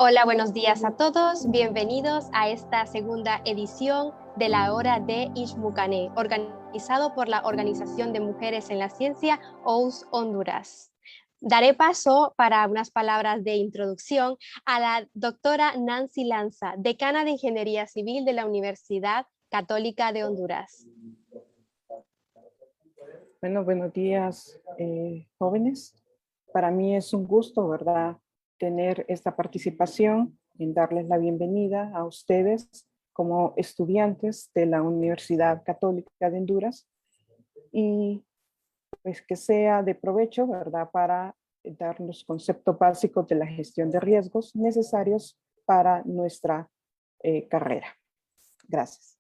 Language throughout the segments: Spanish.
Hola, buenos días a todos. Bienvenidos a esta segunda edición de la Hora de Ixmucané, organizado por la Organización de Mujeres en la Ciencia, OUS Honduras. Daré paso para unas palabras de introducción a la doctora Nancy Lanza, decana de Ingeniería Civil de la Universidad Católica de Honduras. Bueno, buenos días, jóvenes. Para mí es un gusto, ¿verdad?, tener esta participación en darles la bienvenida a ustedes como estudiantes de la Universidad Católica de Honduras y pues que sea de provecho, ¿verdad?, para darnos conceptos básicos de la gestión de riesgos necesarios para nuestra carrera. Gracias.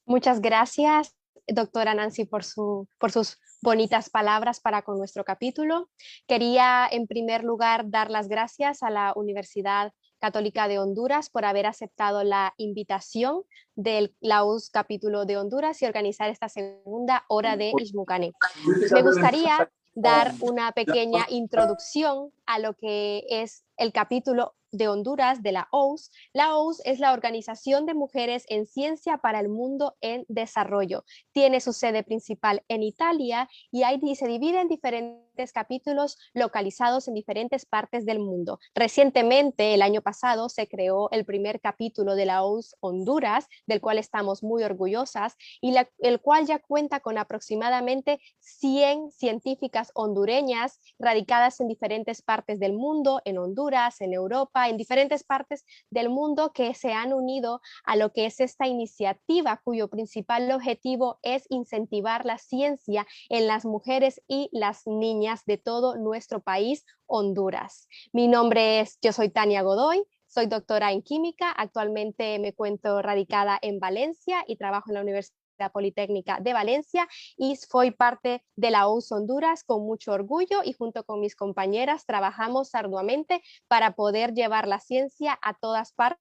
Muchas gracias, doctora Nancy, por sus bonitas palabras para con nuestro capítulo. Quería, en primer lugar, dar las gracias a la Universidad Católica de Honduras por haber aceptado la invitación del LAUS Capítulo de Honduras y organizar esta segunda hora de Ixmucané. Me gustaría dar una pequeña introducción a lo que es el capítulo de Honduras de la OUS. La OUS es la Organización de Mujeres en Ciencia para el Mundo en Desarrollo. Tiene su sede principal en Italia y se divide en diferentes capítulos localizados en diferentes partes del mundo. Recientemente, el año pasado, se creó el primer capítulo de la OUS Honduras, del cual estamos muy orgullosas, y el cual ya cuenta con aproximadamente 100 científicas hondureñas radicadas en diferentes partes del mundo, en Honduras, en Europa, en diferentes partes del mundo, que se han unido a lo que es esta iniciativa, cuyo principal objetivo es incentivar la ciencia en las mujeres y las niñas de todo nuestro país, Honduras. Yo soy Tania Godoy, soy doctora en química, actualmente me encuentro radicada en Valencia y trabajo en la Universidad Politécnica de Valencia y soy parte de la OUS Honduras con mucho orgullo, y junto con mis compañeras trabajamos arduamente para poder llevar la ciencia a todas partes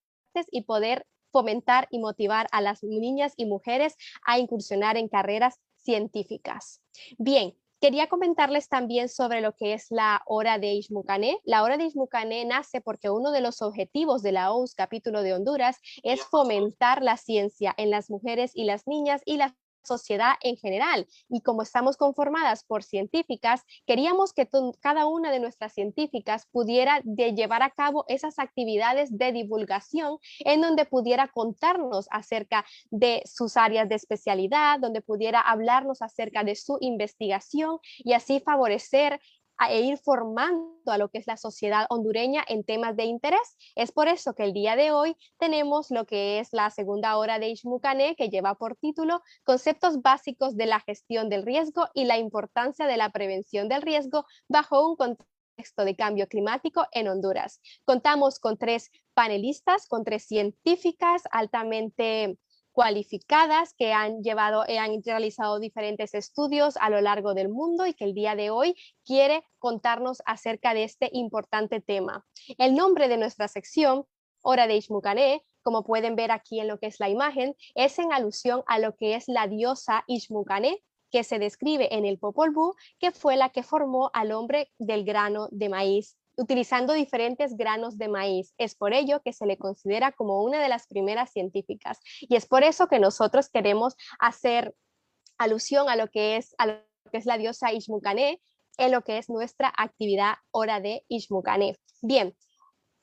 y poder fomentar y motivar a las niñas y mujeres a incursionar en carreras científicas. Bien, quería comentarles también sobre lo que es la Hora de Ixmucané. La Hora de Ixmucané nace porque uno de los objetivos de la OUS Capítulo de Honduras es fomentar la ciencia en las mujeres y las niñas y la sociedad en general, y como estamos conformadas por científicas, queríamos que cada una de nuestras científicas pudiera llevar a cabo esas actividades de divulgación en donde pudiera contarnos acerca de sus áreas de especialidad, donde pudiera hablarnos acerca de su investigación y así favorecer e ir formando a lo que es la sociedad hondureña en temas de interés. Es por eso que el día de hoy tenemos lo que es la segunda hora de Ixmucané, que lleva por título Conceptos básicos de la gestión del riesgo y la importancia de la prevención del riesgo bajo un contexto de cambio climático en Honduras. Contamos con 3 panelistas, con 3 científicas altamente cualificadas que han realizado diferentes estudios a lo largo del mundo y que el día de hoy quiere contarnos acerca de este importante tema. El nombre de nuestra sección, Hora de Ixmucané, como pueden ver aquí en lo que es la imagen, es en alusión a lo que es la diosa Ixmucané, que se describe en el Popol Vuh, que fue la que formó al hombre del grano de maíz, utilizando diferentes granos de maíz. Es por ello que se le considera como una de las primeras científicas, y es por eso que nosotros queremos hacer alusión a lo que es la diosa Ixmucané en lo que es nuestra actividad Hora de Ixmucané. Bien,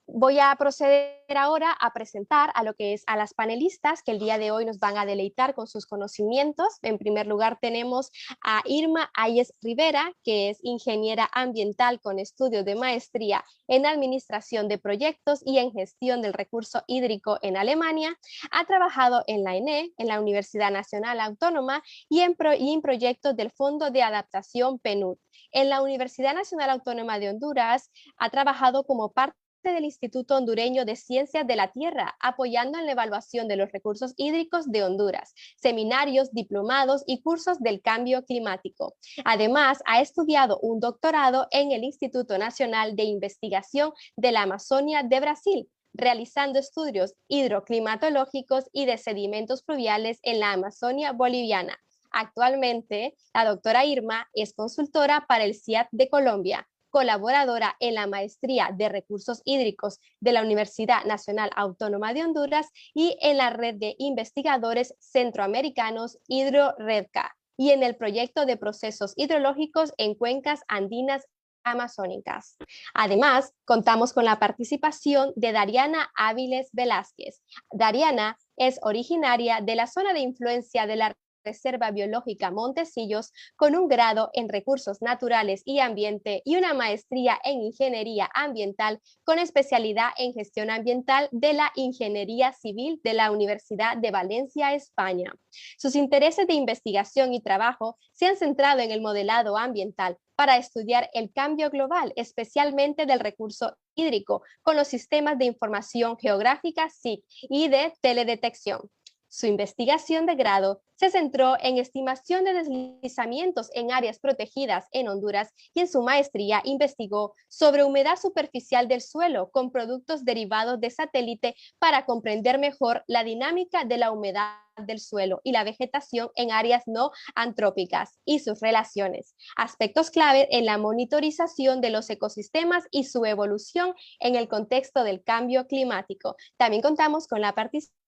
voy a proceder ahora a presentar a lo que es a las panelistas que el día de hoy nos van a deleitar con sus conocimientos. En primer lugar tenemos a Irma Ayes Rivera, que es ingeniera ambiental con estudios de maestría en administración de proyectos y en gestión del recurso hídrico en Alemania. Ha trabajado en la ENE, en la Universidad Nacional Autónoma y en proyectos del Fondo de Adaptación PNUD. En la Universidad Nacional Autónoma de Honduras ha trabajado como parte del Instituto Hondureño de Ciencias de la Tierra, apoyando en la evaluación de los recursos hídricos de Honduras, seminarios, diplomados y cursos del cambio climático. Además, ha estudiado un doctorado en el Instituto Nacional de Investigación de la Amazonia de Brasil, realizando estudios hidroclimatológicos y de sedimentos fluviales en la Amazonia boliviana. Actualmente, la doctora Irma es consultora para el CIAT de Colombia. colaboradora en la Maestría de Recursos Hídricos de la Universidad Nacional Autónoma de Honduras y en la Red de Investigadores Centroamericanos HidroRedca y en el proyecto de procesos hidrológicos en cuencas andinas amazónicas. Además, contamos con la participación de Dariana Áviles Velázquez. Dariana es originaria de la zona de influencia de la Reserva Biológica Montecillos, con un grado en Recursos Naturales y Ambiente y una maestría en Ingeniería Ambiental con especialidad en Gestión Ambiental de la Ingeniería Civil de la Universidad de Valencia, España. Sus intereses de investigación y trabajo se han centrado en el modelado ambiental para estudiar el cambio global, especialmente del recurso hídrico, con los sistemas de información geográfica SIG y de teledetección. Su investigación de grado se centró en estimación de deslizamientos en áreas protegidas en Honduras y en su maestría investigó sobre humedad superficial del suelo con productos derivados de satélite para comprender mejor la dinámica de la humedad del suelo y la vegetación en áreas no antrópicas y sus relaciones, aspectos clave en la monitorización de los ecosistemas y su evolución en el contexto del cambio climático. También contamos con la participación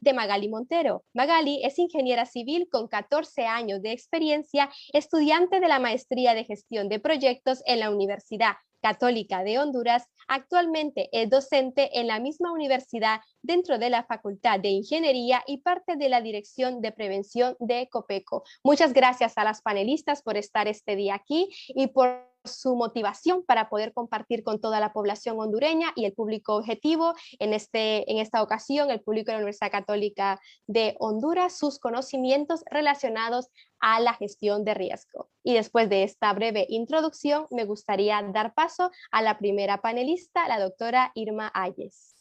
de Magali Montero. Magali es ingeniera civil con 14 años de experiencia, estudiante de la Maestría de Gestión de Proyectos en la Universidad Católica de Honduras. Actualmente es docente en la misma universidad dentro de la Facultad de Ingeniería y parte de la Dirección de Prevención de Copeco. Muchas gracias a las panelistas por estar este día aquí y por su motivación para poder compartir con toda la población hondureña y el público objetivo, en esta ocasión el público de la Universidad Católica de Honduras, sus conocimientos relacionados a la gestión de riesgo. Y después de esta breve introducción, me gustaría dar paso a la primera panelista, la doctora Irma Ayes.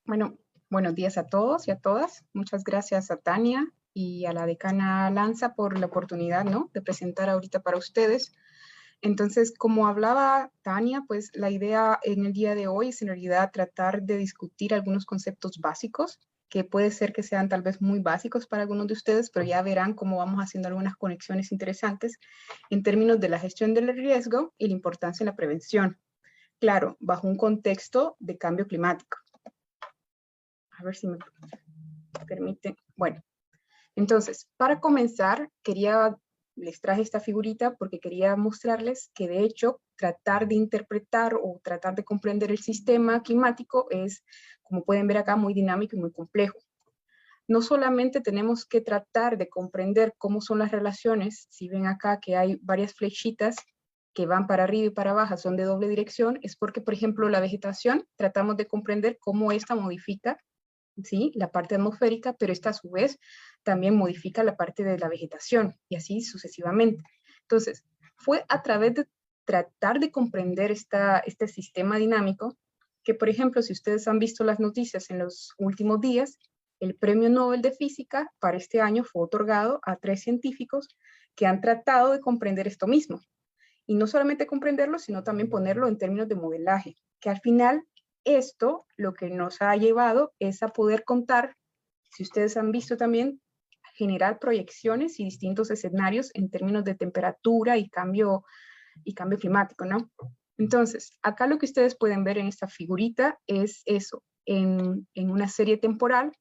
Bueno, buenos días a todos y a todas. Muchas gracias a Tania y a la decana Lanza por la oportunidad, ¿no?, de presentar ahorita para ustedes. Entonces, como hablaba Tania, pues la idea en el día de hoy es en realidad tratar de discutir algunos conceptos básicos, que puede ser que sean tal vez muy básicos para algunos de ustedes, pero ya verán cómo vamos haciendo algunas conexiones interesantes en términos de la gestión del riesgo y la importancia de la prevención. Claro, bajo un contexto de cambio climático. A ver si me permite. Bueno, entonces, para comenzar, les traje esta figurita porque quería mostrarles que de hecho tratar de interpretar o tratar de comprender el sistema climático es, como pueden ver acá, muy dinámico y muy complejo. No solamente tenemos que tratar de comprender cómo son las relaciones, si ven acá que hay varias flechitas que van para arriba y para abajo, son de doble dirección, es porque, por ejemplo, la vegetación, tratamos de comprender cómo esta modifica, ¿sí?, la parte atmosférica, pero esta a su vez también modifica la parte de la vegetación, y así sucesivamente. Entonces, fue a través de tratar de comprender este sistema dinámico que, por ejemplo, si ustedes han visto las noticias en los últimos días, el Premio Nobel de Física para este año fue otorgado a 3 científicos que han tratado de comprender esto mismo. Y no solamente comprenderlo, sino también ponerlo en términos de modelaje, que al final esto lo que nos ha llevado es a poder contar, si ustedes han visto también, generar proyecciones y distintos escenarios en términos de temperatura y cambio climático, ¿no? Entonces, acá lo que ustedes pueden ver en esta figurita es eso. En una serie temporal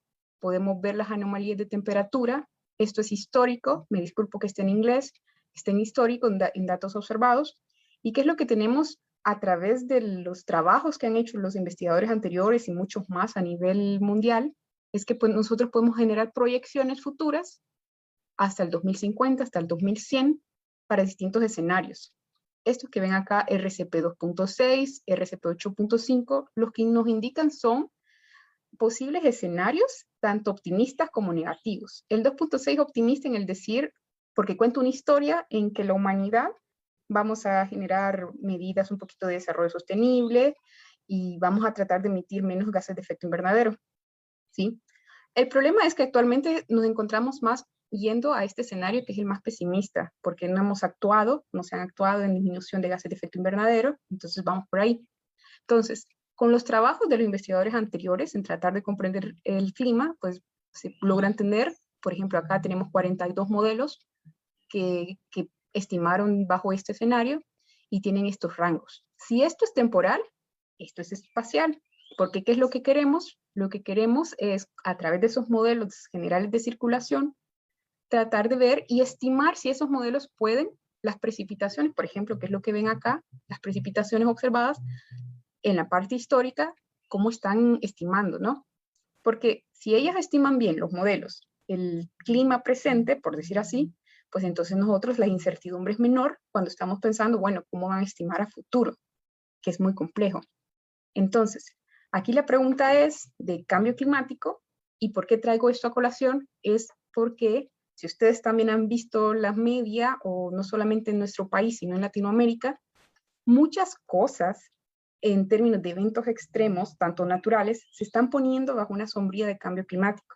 podemos ver las anomalías de temperatura. Esto es histórico, me disculpo que esté en inglés, está en histórico, en datos observados. ¿Y qué es lo que tenemos a través de los trabajos que han hecho los investigadores anteriores y muchos más a nivel mundial? Es que pues, nosotros podemos generar proyecciones futuras hasta el 2050, hasta el 2100, para distintos escenarios. Estos que ven acá, RCP 2.6, RCP 8.5, los que nos indican son posibles escenarios, tanto optimistas como negativos. El 2.6 optimista en el decir, porque cuenta una historia en que la humanidad vamos a generar medidas un poquito de desarrollo sostenible y vamos a tratar de emitir menos gases de efecto invernadero, ¿sí? El problema es que actualmente nos encontramos más yendo a este escenario que es el más pesimista, porque no hemos actuado, no se han actuado en disminución de gases de efecto invernadero, entonces vamos por ahí. Entonces, con los trabajos de los investigadores anteriores en tratar de comprender el clima, pues se logra entender, por ejemplo, acá tenemos 42 modelos que estimaron bajo este escenario y tienen estos rangos. Si esto es temporal, esto es espacial, porque ¿qué es lo que queremos? Lo que queremos es, a través de esos modelos generales de circulación, tratar de ver y estimar si esos modelos pueden, las precipitaciones, por ejemplo, que es lo que ven acá, las precipitaciones observadas en la parte histórica, cómo están estimando, ¿no? Porque si ellas estiman bien los modelos, el clima presente, por decir así, pues entonces nosotros la incertidumbre es menor cuando estamos pensando, bueno, ¿cómo van a estimar a futuro? Que es muy complejo. Entonces, aquí la pregunta es de cambio climático, y por qué traigo esto a colación, es porque si ustedes también han visto la media, o no solamente en nuestro país, sino en Latinoamérica, muchas cosas en términos de eventos extremos, tanto naturales, se están poniendo bajo una sombrilla de cambio climático.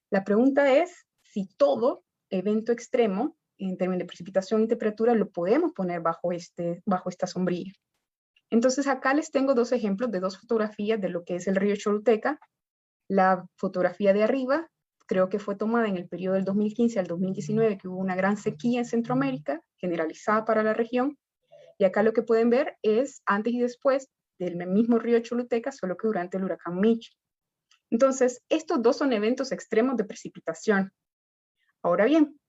La pregunta es si todo evento extremo, en términos de precipitación y temperatura, lo podemos poner bajo esta sombrilla. Entonces acá les tengo dos ejemplos de dos fotografías de lo que es el río Choluteca. La fotografía de arriba creo que fue tomada en el periodo del 2015 al 2019, que hubo una gran sequía en Centroamérica, generalizada para la región. Y acá lo que pueden ver es antes y después del mismo río Choluteca, solo que durante el huracán Mitch. Entonces, estos dos son eventos extremos de precipitación. Ahora bien,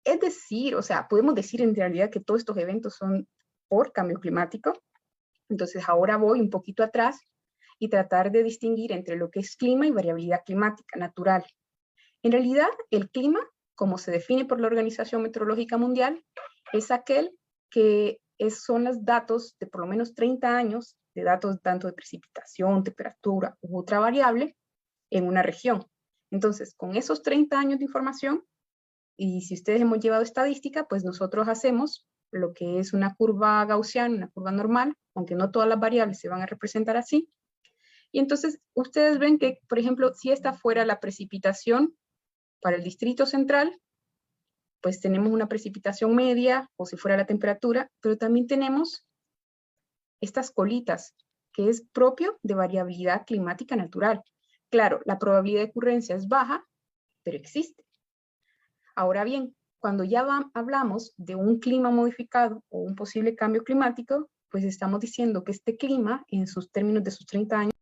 es decir, o sea, podemos decir en realidad que todos estos eventos son por cambio climático. Entonces, ahora voy un poquito atrás y tratar de distinguir entre lo que es clima y variabilidad climática natural. En realidad, el clima, como se define por la Organización Meteorológica Mundial, es aquel que son los datos de por lo menos 30 años de datos tanto de precipitación, temperatura u otra variable en una región. Entonces, con esos 30 años de información, y si ustedes hemos llevado estadística, pues nosotros hacemos lo que es una curva gaussiana, una curva normal, aunque no todas las variables se van a representar así. Y entonces ustedes ven que, por ejemplo, si esta fuera la precipitación para el Distrito Central, pues tenemos una precipitación media, o si fuera la temperatura, pero también tenemos estas colitas, que es propio de variabilidad climática natural. Claro, la probabilidad de ocurrencia es baja, pero existe. Ahora bien, cuando ya hablamos de un clima modificado o un posible cambio climático, pues estamos diciendo que este clima, en sus términos de sus 30 años,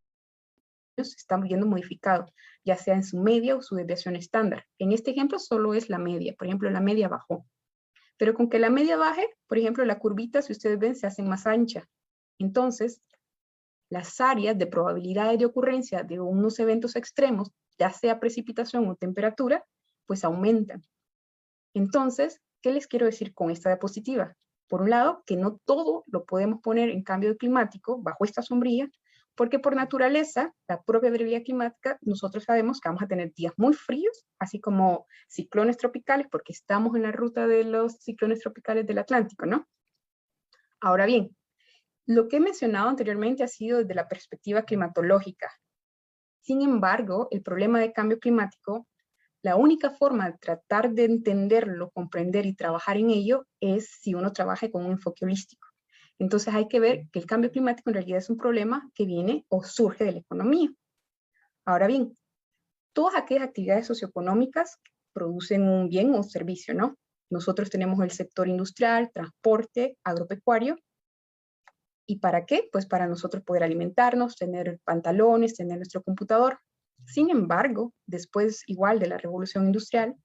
se está viendo modificado, ya sea en su media o su desviación estándar. En este ejemplo solo es la media, por ejemplo, la media bajó. Pero con que la media baje, por ejemplo, la curvita, si ustedes ven, se hace más ancha. Entonces, las áreas de probabilidades de ocurrencia de unos eventos extremos, ya sea precipitación o temperatura, pues aumentan. Entonces, ¿qué les quiero decir con esta diapositiva? Por un lado, que no todo lo podemos poner en cambio climático bajo esta sombrilla, porque por naturaleza, la propia variabilidad climática, nosotros sabemos que vamos a tener días muy fríos, así como ciclones tropicales, porque estamos en la ruta de los ciclones tropicales del Atlántico, ¿no? Ahora bien, lo que he mencionado anteriormente ha sido desde la perspectiva climatológica. Sin embargo, el problema de cambio climático, la única forma de tratar de entenderlo, comprender y trabajar en ello es si uno trabaja con un enfoque holístico. Entonces hay que ver que el cambio climático en realidad es un problema que viene o surge de la economía. Ahora bien, todas aquellas actividades socioeconómicas producen un bien o un servicio, ¿no? Nosotros tenemos el sector industrial, transporte, agropecuario. ¿Y para qué? Pues para nosotros poder alimentarnos, tener pantalones, tener nuestro computador. Sin embargo, después igual de la revolución industrial,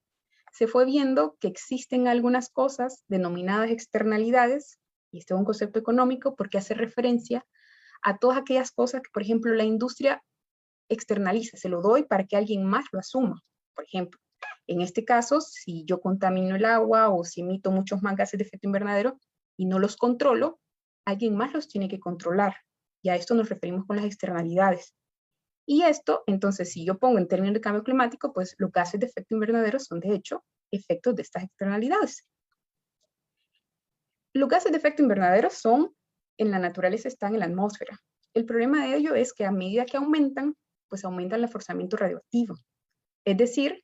se fue viendo que existen algunas cosas denominadas externalidades, y este es un concepto económico porque hace referencia a todas aquellas cosas que, por ejemplo, la industria externaliza, se lo doy para que alguien más lo asuma. Por ejemplo, en este caso, si yo contamino el agua o si emito muchos más gases de efecto invernadero y no los controlo, alguien más los tiene que controlar. Y a esto nos referimos con las externalidades. Y esto, entonces, si yo pongo en términos de cambio climático, pues los gases de efecto invernadero son, de hecho, efectos de estas externalidades. Los gases de efecto invernadero son, en la naturaleza están en la atmósfera. El problema de ello es que a medida que aumentan, pues aumenta el reforzamiento radioactivo. Es decir,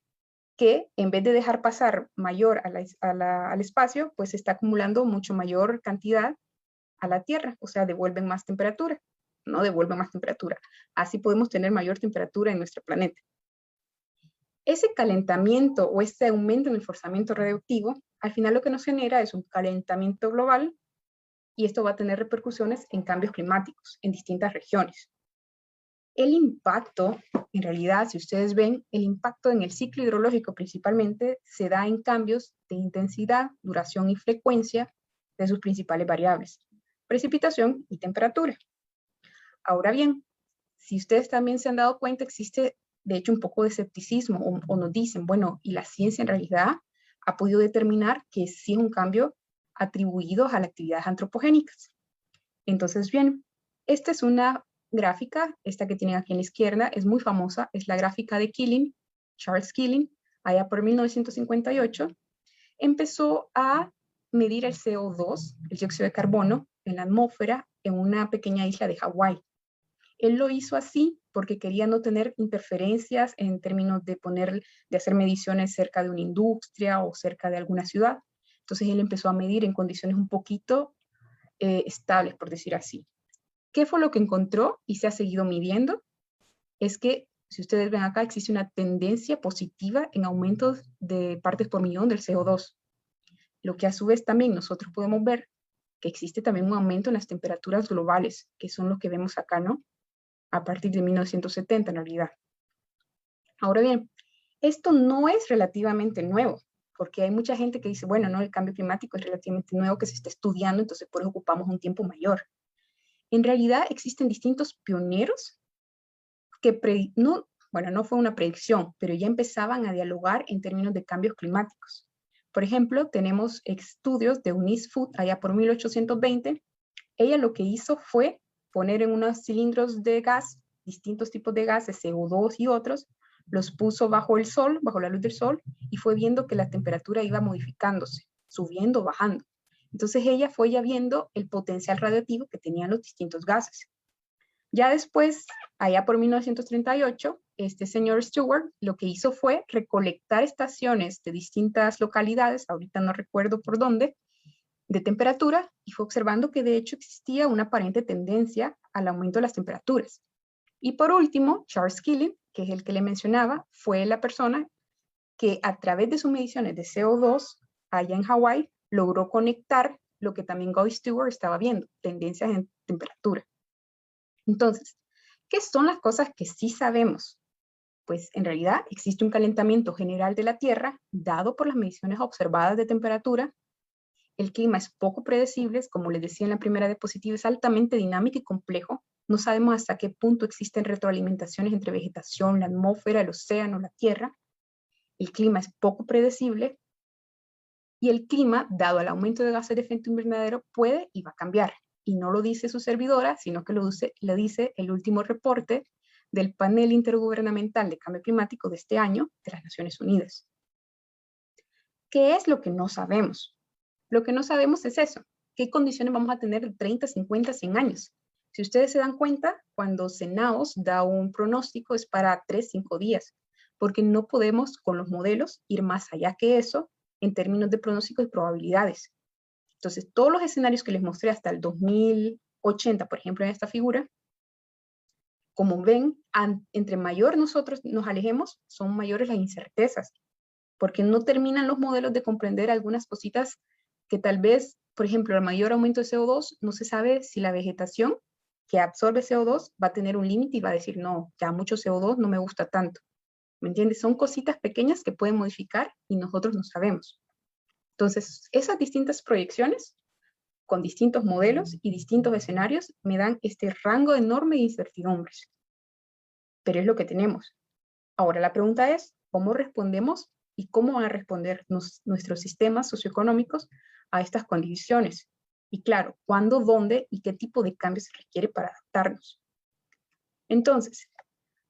que en vez de dejar pasar mayor al espacio, pues está acumulando mucho mayor cantidad a la Tierra, o sea, devuelven más temperatura, no devuelven más temperatura. Así podemos tener mayor temperatura en nuestro planeta. Ese calentamiento o este aumento en el forzamiento radioactivo, al final lo que nos genera es un calentamiento global y esto va a tener repercusiones en cambios climáticos en distintas regiones. El impacto, en realidad, si ustedes ven, el impacto en el ciclo hidrológico principalmente se da en cambios de intensidad, duración y frecuencia de sus principales variables, precipitación y temperatura. Ahora bien, si ustedes también se han dado cuenta, existe de hecho un poco de escepticismo o nos dicen, bueno, y la ciencia en realidad ha podido determinar que sí es un cambio atribuido a las actividades antropogénicas. Entonces, bien, esta es una gráfica, esta que tienen aquí en la izquierda, es muy famosa, es la gráfica de Keeling, Charles Keeling, allá por 1958, empezó a medir el CO2, el dióxido de carbono, en la atmósfera en una pequeña isla de Hawái. Él lo hizo así porque quería no tener interferencias en términos de hacer mediciones cerca de una industria o cerca de alguna ciudad. Entonces él empezó a medir en condiciones un poquito estables, por decir así. ¿Qué fue lo que encontró y se ha seguido midiendo? Es que, si ustedes ven acá, existe una tendencia positiva en aumentos de partes por millón del CO2. Lo que a su vez también nosotros podemos ver que existe también un aumento en las temperaturas globales, que son los que vemos acá, ¿no? A partir de 1970 en realidad. Ahora bien, esto no es relativamente nuevo, porque hay mucha gente que dice, bueno, no, el cambio climático es relativamente nuevo, que se está estudiando, entonces por eso ocupamos un tiempo mayor. En realidad existen distintos pioneros que no fue una predicción, pero ya empezaban a dialogar en términos de cambios climáticos. Por ejemplo, tenemos estudios de Eunice Foote allá por 1820. Ella lo que hizo fue poner en unos cilindros de gas, distintos tipos de gases, CO2 y otros, los puso bajo el sol, bajo la luz del sol, y fue viendo que la temperatura iba modificándose, subiendo, bajando. Entonces ella fue ya viendo el potencial radioactivo que tenían los distintos gases. Ya después, allá por 1938, este señor Stewart lo que hizo fue recolectar estaciones de distintas localidades, ahorita no recuerdo por dónde, de temperatura, y fue observando que de hecho existía una aparente tendencia al aumento de las temperaturas. Y por último, Charles Keeling, que es el que le mencionaba, fue la persona que a través de sus mediciones de CO2 allá en Hawái logró conectar lo que también Guy Stewart estaba viendo, tendencias en temperatura. Entonces, ¿qué son las cosas que sí sabemos? Pues en realidad existe un calentamiento general de la Tierra dado por las mediciones observadas de temperatura. El clima es poco predecible, como les decía en la primera diapositiva, es altamente dinámico y complejo. No sabemos hasta qué punto existen retroalimentaciones entre vegetación, la atmósfera, el océano, la Tierra. El clima es poco predecible y el clima, dado el aumento de gases de efecto invernadero, puede y va a cambiar. Y no lo dice su servidora, sino que lo dice el último reporte del Panel Intergubernamental de Cambio Climático de este año de las Naciones Unidas. ¿Qué es lo que no sabemos? Lo que no sabemos es eso. ¿Qué condiciones vamos a tener de 30, 50, 100 años? Si ustedes se dan cuenta, cuando CENAOS da un pronóstico es para 3, 5 días, porque no podemos con los modelos ir más allá que eso en términos de pronósticos y probabilidades. Entonces, todos los escenarios que les mostré hasta el 2080, por ejemplo, en esta figura, como ven, entre mayor nosotros nos alejemos, son mayores las incertezas, porque no terminan los modelos de comprender algunas cositas que tal vez, por ejemplo, el mayor aumento de CO2, no se sabe si la vegetación que absorbe CO2 va a tener un límite y va a decir, no, ya mucho CO2 no me gusta tanto. ¿Me entiendes? Son cositas pequeñas que pueden modificar y nosotros no sabemos. Entonces, esas distintas proyecciones con distintos modelos y distintos escenarios me dan este rango enorme de incertidumbres. Pero es lo que tenemos. Ahora la pregunta es, ¿cómo respondemos y cómo van a responder nuestros sistemas socioeconómicos a estas condiciones? Y claro, ¿cuándo, dónde y qué tipo de cambio se requiere para adaptarnos? Entonces,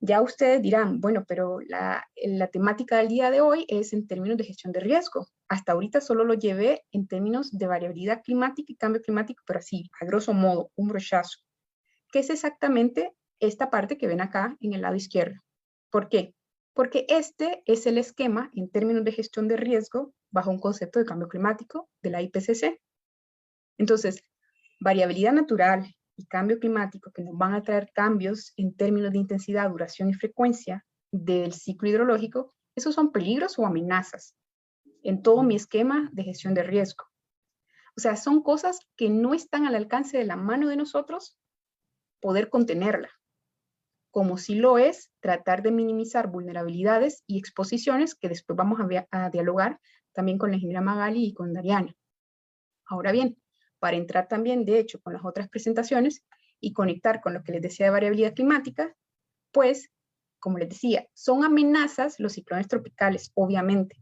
ya ustedes dirán, bueno, pero la temática del día de hoy es en términos de gestión de riesgo. Hasta ahorita solo lo llevé en términos de variabilidad climática y cambio climático, pero así, a grosso modo, un brochazo. ¿Qué es exactamente esta parte que ven acá en el lado izquierdo? ¿Por qué? porque este es el esquema en términos de gestión de riesgo bajo un concepto de cambio climático de la IPCC. Entonces, variabilidad natural y cambio climático que nos van a traer cambios en términos de intensidad, duración y frecuencia del ciclo hidrológico, esos son peligros o amenazas en todo mi esquema de gestión de riesgo. O sea, son cosas que no están al alcance de la mano de nosotros poder contenerla, como si lo es tratar de minimizar vulnerabilidades y exposiciones que después vamos a dialogar también con la ingeniera Magali y con Dariana. Ahora bien, para entrar también, de hecho, con las otras presentaciones y conectar con lo que les decía de variabilidad climática, pues, como les decía, son amenazas los ciclones tropicales, obviamente,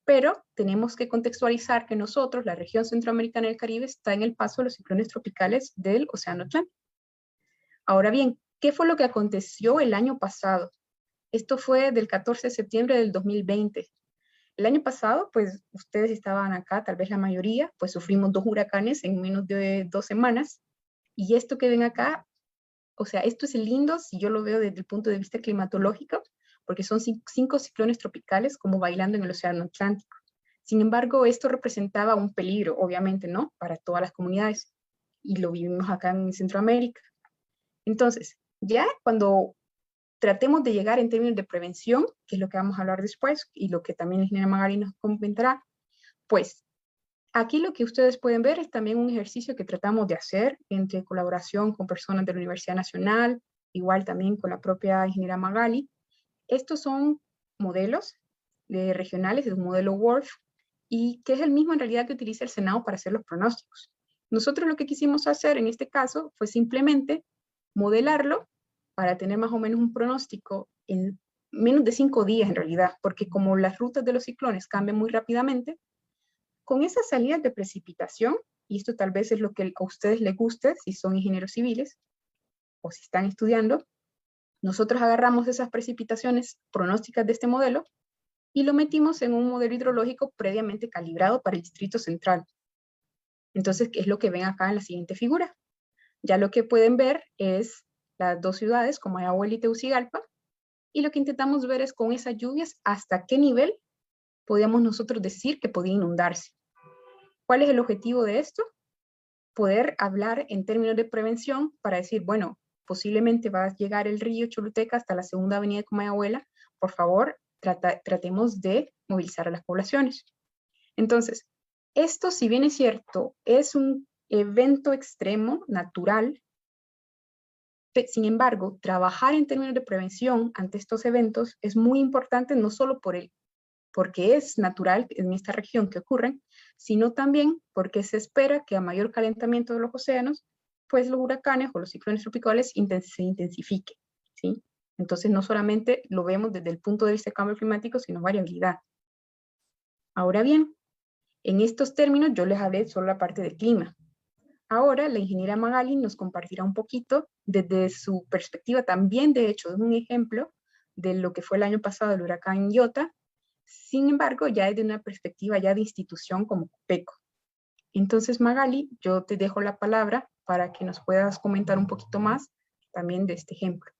pero tenemos que contextualizar que nosotros, la región centroamericana y el Caribe, está en el paso de los ciclones tropicales del Océano Atlántico. Ahora bien, ¿qué fue lo que aconteció el año pasado? Esto fue del 14 de septiembre del 2020. El año pasado, pues ustedes estaban acá, tal vez la mayoría, pues sufrimos 2 huracanes en menos de 2 semanas. Y esto que ven acá, o sea, esto es lindo si yo lo veo desde el punto de vista climatológico, porque son 5 ciclones tropicales como bailando en el Océano Atlántico. Sin embargo, esto representaba un peligro, obviamente, ¿no? Para todas las comunidades. Y lo vivimos acá en Centroamérica. Entonces, ya cuando tratemos de llegar en términos de prevención, que es lo que vamos a hablar después, y lo que también la ingeniera Magali nos comentará, pues aquí lo que ustedes pueden ver es también un ejercicio que tratamos de hacer entre colaboración con personas de la Universidad Nacional, igual también con la propia ingeniera Magali. Estos son modelos regionales, de un modelo WRF, y que es el mismo en realidad que utiliza el Senado para hacer los pronósticos. Nosotros lo que quisimos hacer en este caso fue simplemente modelarlo para tener más o menos un pronóstico en menos de 5 días en realidad, porque como las rutas de los ciclones cambian muy rápidamente, con esas salidas de precipitación, y esto tal vez es lo que a ustedes les guste si son ingenieros civiles o si están estudiando, nosotros agarramos esas precipitaciones pronósticas de este modelo y lo metimos en un modelo hidrológico previamente calibrado para el Distrito Central. Entonces, ¿qué es lo que ven acá en la siguiente figura? Ya lo que pueden ver es las 2 ciudades, como Ayahuel y Tegucigalpa, y lo que intentamos ver es con esas lluvias hasta qué nivel podíamos nosotros decir que podía inundarse. ¿Cuál es el objetivo de esto? Poder hablar en términos de prevención para decir, bueno, posiblemente va a llegar el río Choluteca hasta la segunda avenida de Comayagüela, por favor, tratemos de movilizar a las poblaciones. Entonces, esto, si bien es cierto, es un evento extremo, natural. Sin embargo, trabajar en términos de prevención ante estos eventos es muy importante, no solo porque es natural en esta región que ocurren, sino también porque se espera que a mayor calentamiento de los océanos, pues los huracanes o los ciclones tropicales se intensifiquen, ¿sí? Entonces no solamente lo vemos desde el punto de vista de cambio climático, sino variabilidad. Ahora bien, en estos términos yo les hablé solo la parte de clima. Ahora la ingeniera Magali nos compartirá un poquito desde su perspectiva también, de hecho, de un ejemplo de lo que fue el año pasado el huracán Iota, sin embargo, ya desde una perspectiva ya de institución como COPECO. Entonces, Magali, yo te dejo la palabra para que nos puedas comentar un poquito más también de este ejemplo.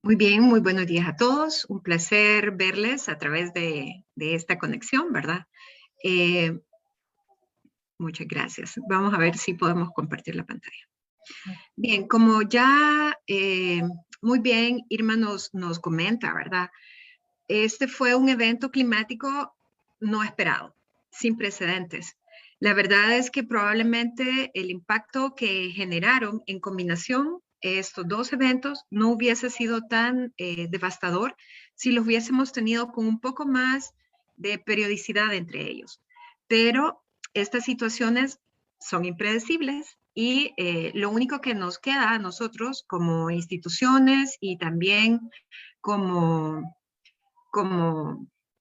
Muy bien, muy buenos días a todos. Un placer verles a través de esta conexión, ¿verdad? Muchas gracias. Vamos a ver si podemos compartir la pantalla. Bien, como ya muy bien Irma nos comenta, ¿verdad? Este fue un evento climático no esperado, sin precedentes. La verdad es que probablemente el impacto que generaron en combinación estos 2 eventos no hubiese sido tan devastador si los hubiésemos tenido con un poco más de periodicidad entre ellos. Pero estas situaciones son impredecibles y lo único que nos queda a nosotros como instituciones y también como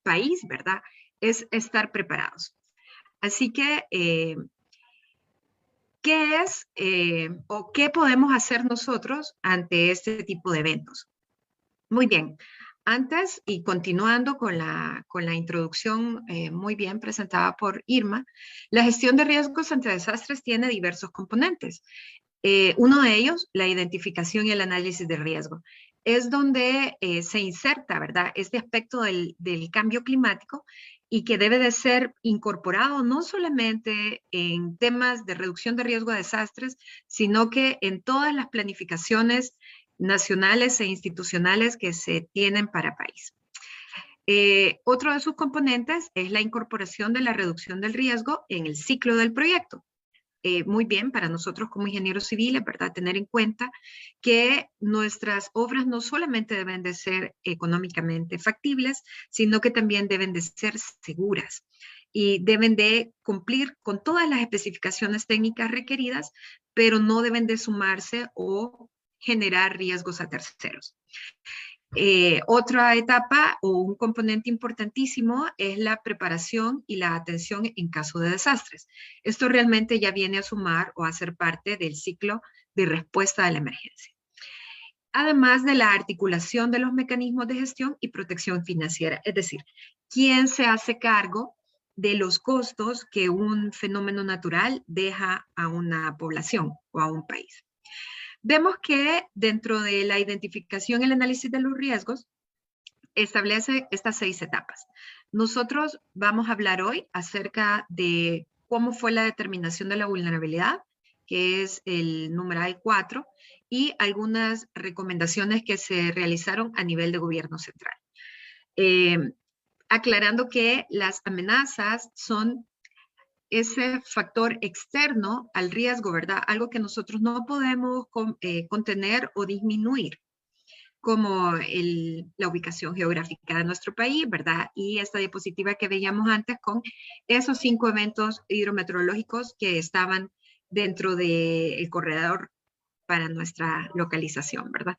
país, ¿verdad? Es estar preparados. Así que, ¿qué es o qué podemos hacer nosotros ante este tipo de eventos? Muy bien. Antes, y continuando con la introducción muy bien presentada por Irma, la gestión de riesgos ante desastres tiene diversos componentes. Uno de ellos, la identificación y el análisis de riesgo. es donde se inserta, ¿verdad?, este aspecto del cambio climático y que debe de ser incorporado no solamente en temas de reducción de riesgo de desastres, sino que en todas las planificaciones nacionales e institucionales que se tienen para país. Otro de sus componentes es la incorporación de la reducción del riesgo en el ciclo del proyecto. Muy bien para nosotros como ingenieros civiles, ¿verdad? Tener en cuenta que nuestras obras no solamente deben de ser económicamente factibles, sino que también deben de ser seguras y deben de cumplir con todas las especificaciones técnicas requeridas, pero no deben de sumarse o generar riesgos a terceros. Otra etapa o un componente importantísimo es la preparación y la atención en caso de desastres. Esto realmente ya viene a sumar o a ser parte del ciclo de respuesta a la emergencia. Además de la articulación de los mecanismos de gestión y protección financiera, es decir, ¿quién se hace cargo de los costos que un fenómeno natural deja a una población o a un país? Vemos que dentro de la identificación y el análisis de los riesgos establece estas 6 etapas. Nosotros vamos a hablar hoy acerca de cómo fue la determinación de la vulnerabilidad, que es el numeral 4, y algunas recomendaciones que se realizaron a nivel de gobierno central. Aclarando que las amenazas son ese factor externo al riesgo, ¿verdad? Algo que nosotros no podemos contener o disminuir, como la ubicación geográfica de nuestro país, ¿verdad? Y esta diapositiva que veíamos antes con esos 5 eventos hidrometeorológicos que estaban dentro del corredor para nuestra localización, ¿verdad?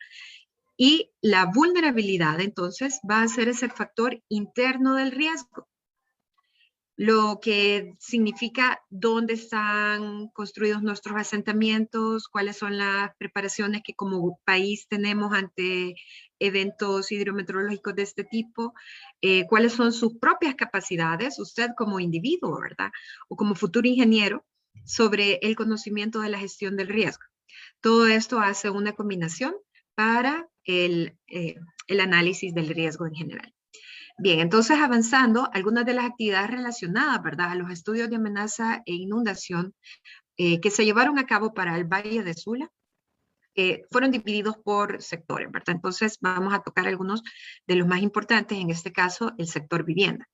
Y la vulnerabilidad, entonces, va a ser ese factor interno del riesgo, lo que significa dónde están construidos nuestros asentamientos, cuáles son las preparaciones que como país tenemos ante eventos hidrometeorológicos de este tipo, cuáles son sus propias capacidades, usted como individuo, ¿verdad? O como futuro ingeniero, sobre el conocimiento de la gestión del riesgo. Todo esto hace una combinación para el análisis del riesgo en general. Bien, entonces avanzando, algunas de las actividades relacionadas, ¿verdad?, a los estudios de amenaza e inundación que se llevaron a cabo para el Valle de Sula, fueron divididos por sectores, ¿verdad? Entonces vamos a tocar algunos de los más importantes, en este caso el sector vivienda.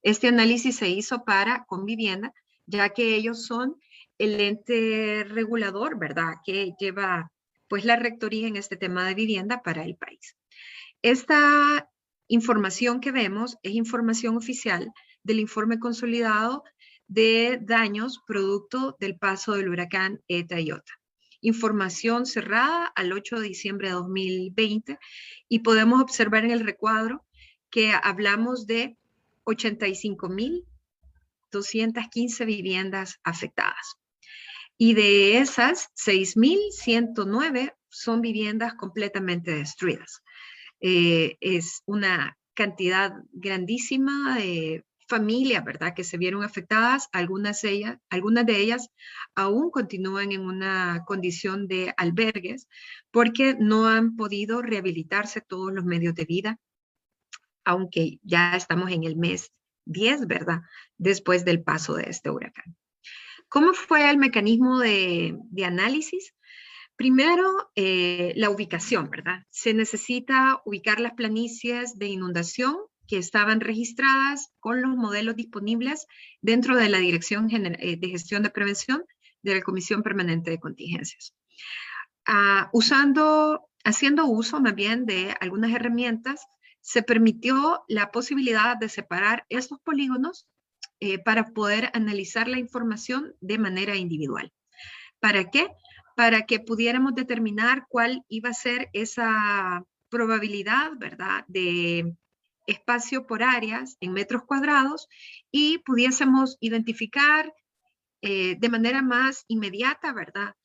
Este análisis se hizo para Convivienda, ya que ellos son el ente regulador, ¿verdad?, que lleva pues la rectoría en este tema de vivienda para el país. Esta información que vemos es información oficial del informe consolidado de daños producto del paso del huracán Eta y Iota. Información cerrada al 8 de diciembre de 2020 y podemos observar en el recuadro que hablamos de 85.215 viviendas afectadas. Y de esas, 6.109 son viviendas completamente destruidas. Es una cantidad grandísima de familias, ¿verdad?, que se vieron afectadas. Algunas de ellas aún continúan en una condición de albergues porque no han podido rehabilitarse todos los medios de vida, aunque ya estamos en el mes 10, ¿verdad?, después del paso de este huracán. ¿Cómo fue el mecanismo de análisis? Primero, la ubicación, ¿verdad? Se necesita ubicar las planicies de inundación que estaban registradas con los modelos disponibles dentro de la Dirección de Gestión de Prevención de la Comisión Permanente de Contingencias. Haciendo uso más bien de algunas herramientas, se permitió la posibilidad de separar estos polígonos para poder analizar la información de manera individual. ¿Para qué? Para que pudiéramos determinar cuál iba a ser esa probabilidad, ¿verdad?, de espacio por áreas en metros cuadrados y pudiésemos identificar de manera más inmediata, ¿verdad?,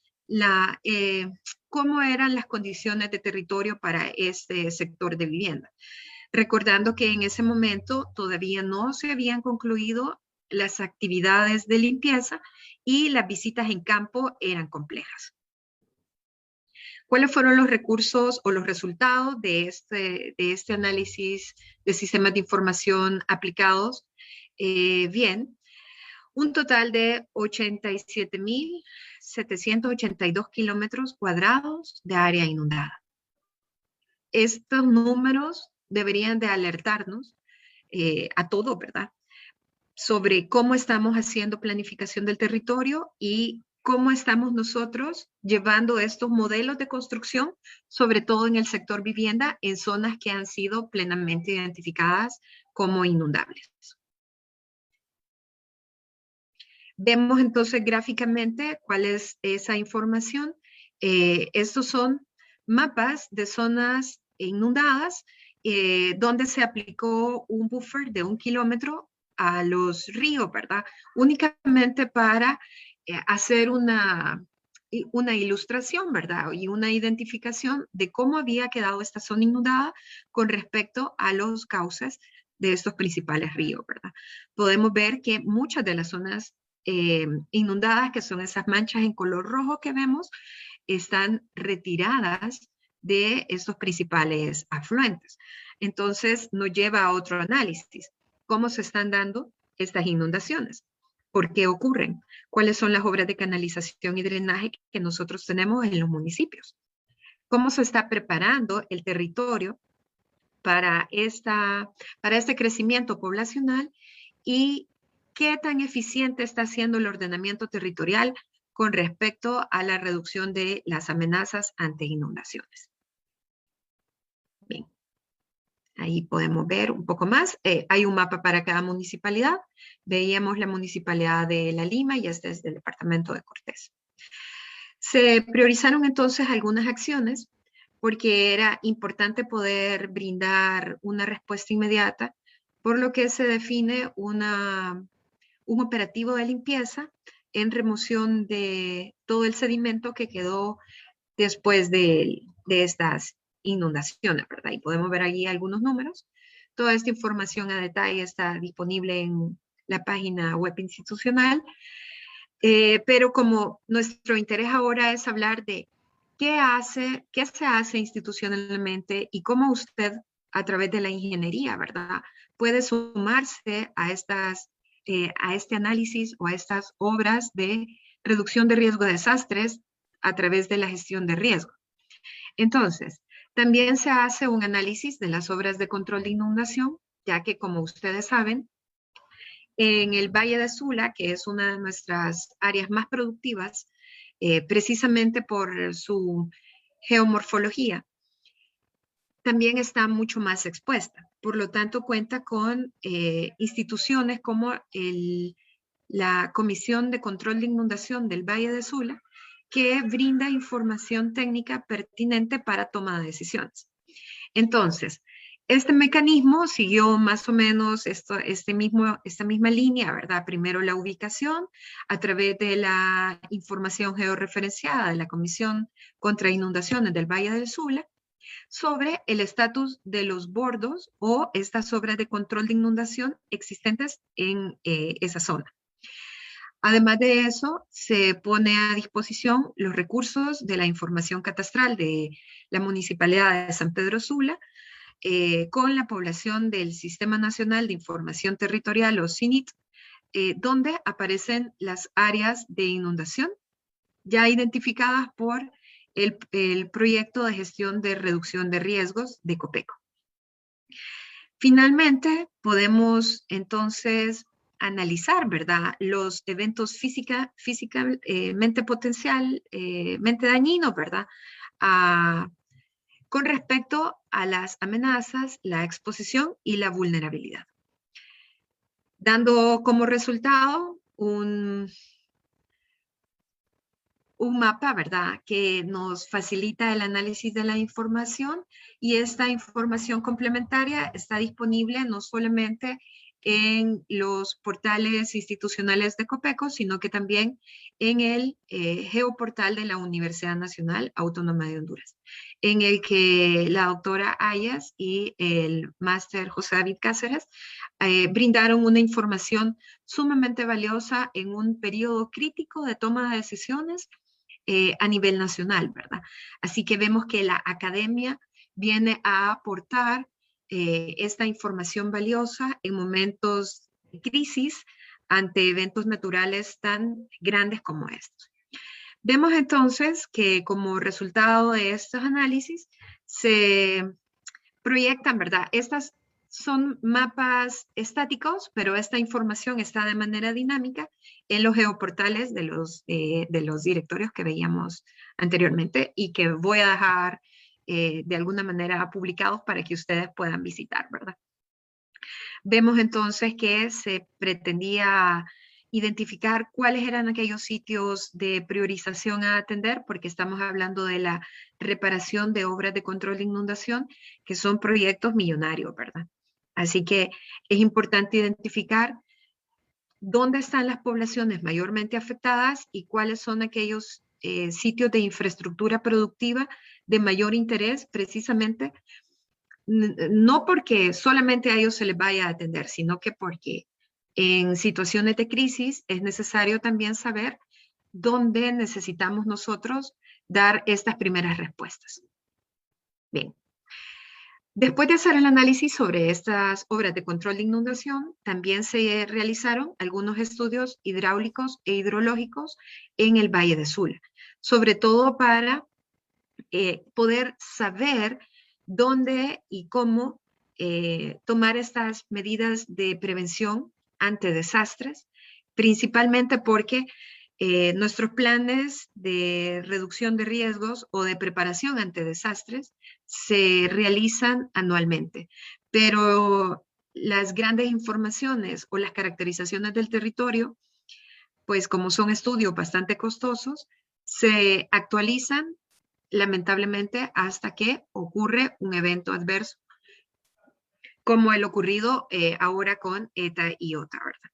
cómo eran las condiciones de territorio para este sector de vivienda. Recordando que en ese momento todavía no se habían concluido las actividades de limpieza y las visitas en campo eran complejas. ¿Cuáles fueron los recursos o los resultados de este análisis de sistemas de información aplicados? Bien, un total de 87.782 kilómetros cuadrados de área inundada. Estos números deberían de alertarnos a todo, ¿verdad? Sobre cómo estamos haciendo planificación del territorio y cómo estamos nosotros llevando estos modelos de construcción, sobre todo en el sector vivienda, en zonas que han sido plenamente identificadas como inundables. Vemos entonces gráficamente cuál es esa información. Estos son mapas de zonas inundadas donde se aplicó un buffer de 1 kilómetro a los ríos, ¿verdad? Únicamente para hacer una ilustración, ¿verdad? Y una identificación de cómo había quedado esta zona inundada con respecto a los cauces de estos principales ríos, ¿verdad? Podemos ver que muchas de las zonas inundadas, que son esas manchas en color rojo que vemos, están retiradas de estos principales afluentes. Entonces, nos lleva a otro análisis. ¿Cómo se están dando estas inundaciones? ¿Por qué ocurren? ¿Cuáles son las obras de canalización y drenaje que nosotros tenemos en los municipios? ¿Cómo se está preparando el territorio para este crecimiento poblacional? Y ¿qué tan eficiente está siendo el ordenamiento territorial con respecto a la reducción de las amenazas ante inundaciones? Bien, ahí podemos ver un poco más. Hay un mapa para cada municipalidad. Veíamos la municipalidad de La Lima y este es del departamento de Cortés. Se priorizaron entonces algunas acciones porque era importante poder brindar una respuesta inmediata, por lo que se define un operativo de limpieza en remoción de todo el sedimento que quedó después de estas inundaciones, ¿verdad? Y podemos ver allí algunos números. Toda esta información a detalle está disponible en la página web institucional, pero como nuestro interés ahora es hablar de qué se hace institucionalmente y cómo usted, a través de la ingeniería, ¿verdad?, puede sumarse a este análisis o a estas obras de reducción de riesgo de desastres a través de la gestión de riesgo. Entonces, también se hace un análisis de las obras de control de inundación, ya que, como ustedes saben, en el Valle de Sula, que es una de nuestras áreas más productivas, precisamente por su geomorfología, también está mucho más expuesta. Por lo tanto, cuenta con instituciones como la Comisión de Control de Inundación del Valle de Sula, que brinda información técnica pertinente para toma de decisiones. Entonces, este mecanismo siguió más o menos esta misma línea, ¿verdad? Primero la ubicación a través de la información georreferenciada de la Comisión contra Inundaciones del Valle del Sula sobre el estatus de los bordos o estas obras de control de inundación existentes en esa zona. Además de eso, se pone a disposición los recursos de la información catastral de la Municipalidad de San Pedro Sula, con la población del Sistema Nacional de Información Territorial, o SINIT, donde aparecen las áreas de inundación ya identificadas por el proyecto de gestión de reducción de riesgos de COPECO. Finalmente, podemos entonces analizar, ¿verdad?, los eventos físicamente potencialmente dañinos, ¿verdad?, con respecto a las amenazas, la exposición y la vulnerabilidad. Dando como resultado un mapa, ¿verdad?, que nos facilita el análisis de la información, y esta información complementaria está disponible no solamente en los portales institucionales de COPECO, sino que también en el geoportal de la Universidad Nacional Autónoma de Honduras, en el que la doctora Ayas y el máster José David Cáceres brindaron una información sumamente valiosa en un periodo crítico de toma de decisiones a nivel nacional, ¿verdad? Así que vemos que la academia viene a aportar esta información valiosa en momentos de crisis ante eventos naturales tan grandes como estos. Vemos entonces que como resultado de estos análisis se proyectan, ¿verdad? Estas son mapas estáticos, pero esta información está de manera dinámica en los geoportales de los directorios que veíamos anteriormente y que voy a dejar de alguna manera publicados para que ustedes puedan visitar, ¿verdad? Vemos entonces que se pretendía identificar cuáles eran aquellos sitios de priorización a atender, porque estamos hablando de la reparación de obras de control de inundación, que son proyectos millonarios, ¿verdad? Así que es importante identificar dónde están las poblaciones mayormente afectadas y cuáles son aquellos sitios de infraestructura productiva de mayor interés, precisamente, no porque solamente a ellos se les vaya a atender, sino que porque en situaciones de crisis es necesario también saber dónde necesitamos nosotros dar estas primeras respuestas. Bien. Después de hacer el análisis sobre estas obras de control de inundación, también se realizaron algunos estudios hidráulicos e hidrológicos en el Valle de Sula, sobre todo para poder saber dónde y cómo tomar estas medidas de prevención ante desastres, principalmente porque nuestros planes de reducción de riesgos o de preparación ante desastres se realizan anualmente, pero las grandes informaciones o las caracterizaciones del territorio, pues como son estudios bastante costosos, se actualizan lamentablemente hasta que ocurre un evento adverso, como el ocurrido ahora con ETA y OTA, ¿verdad?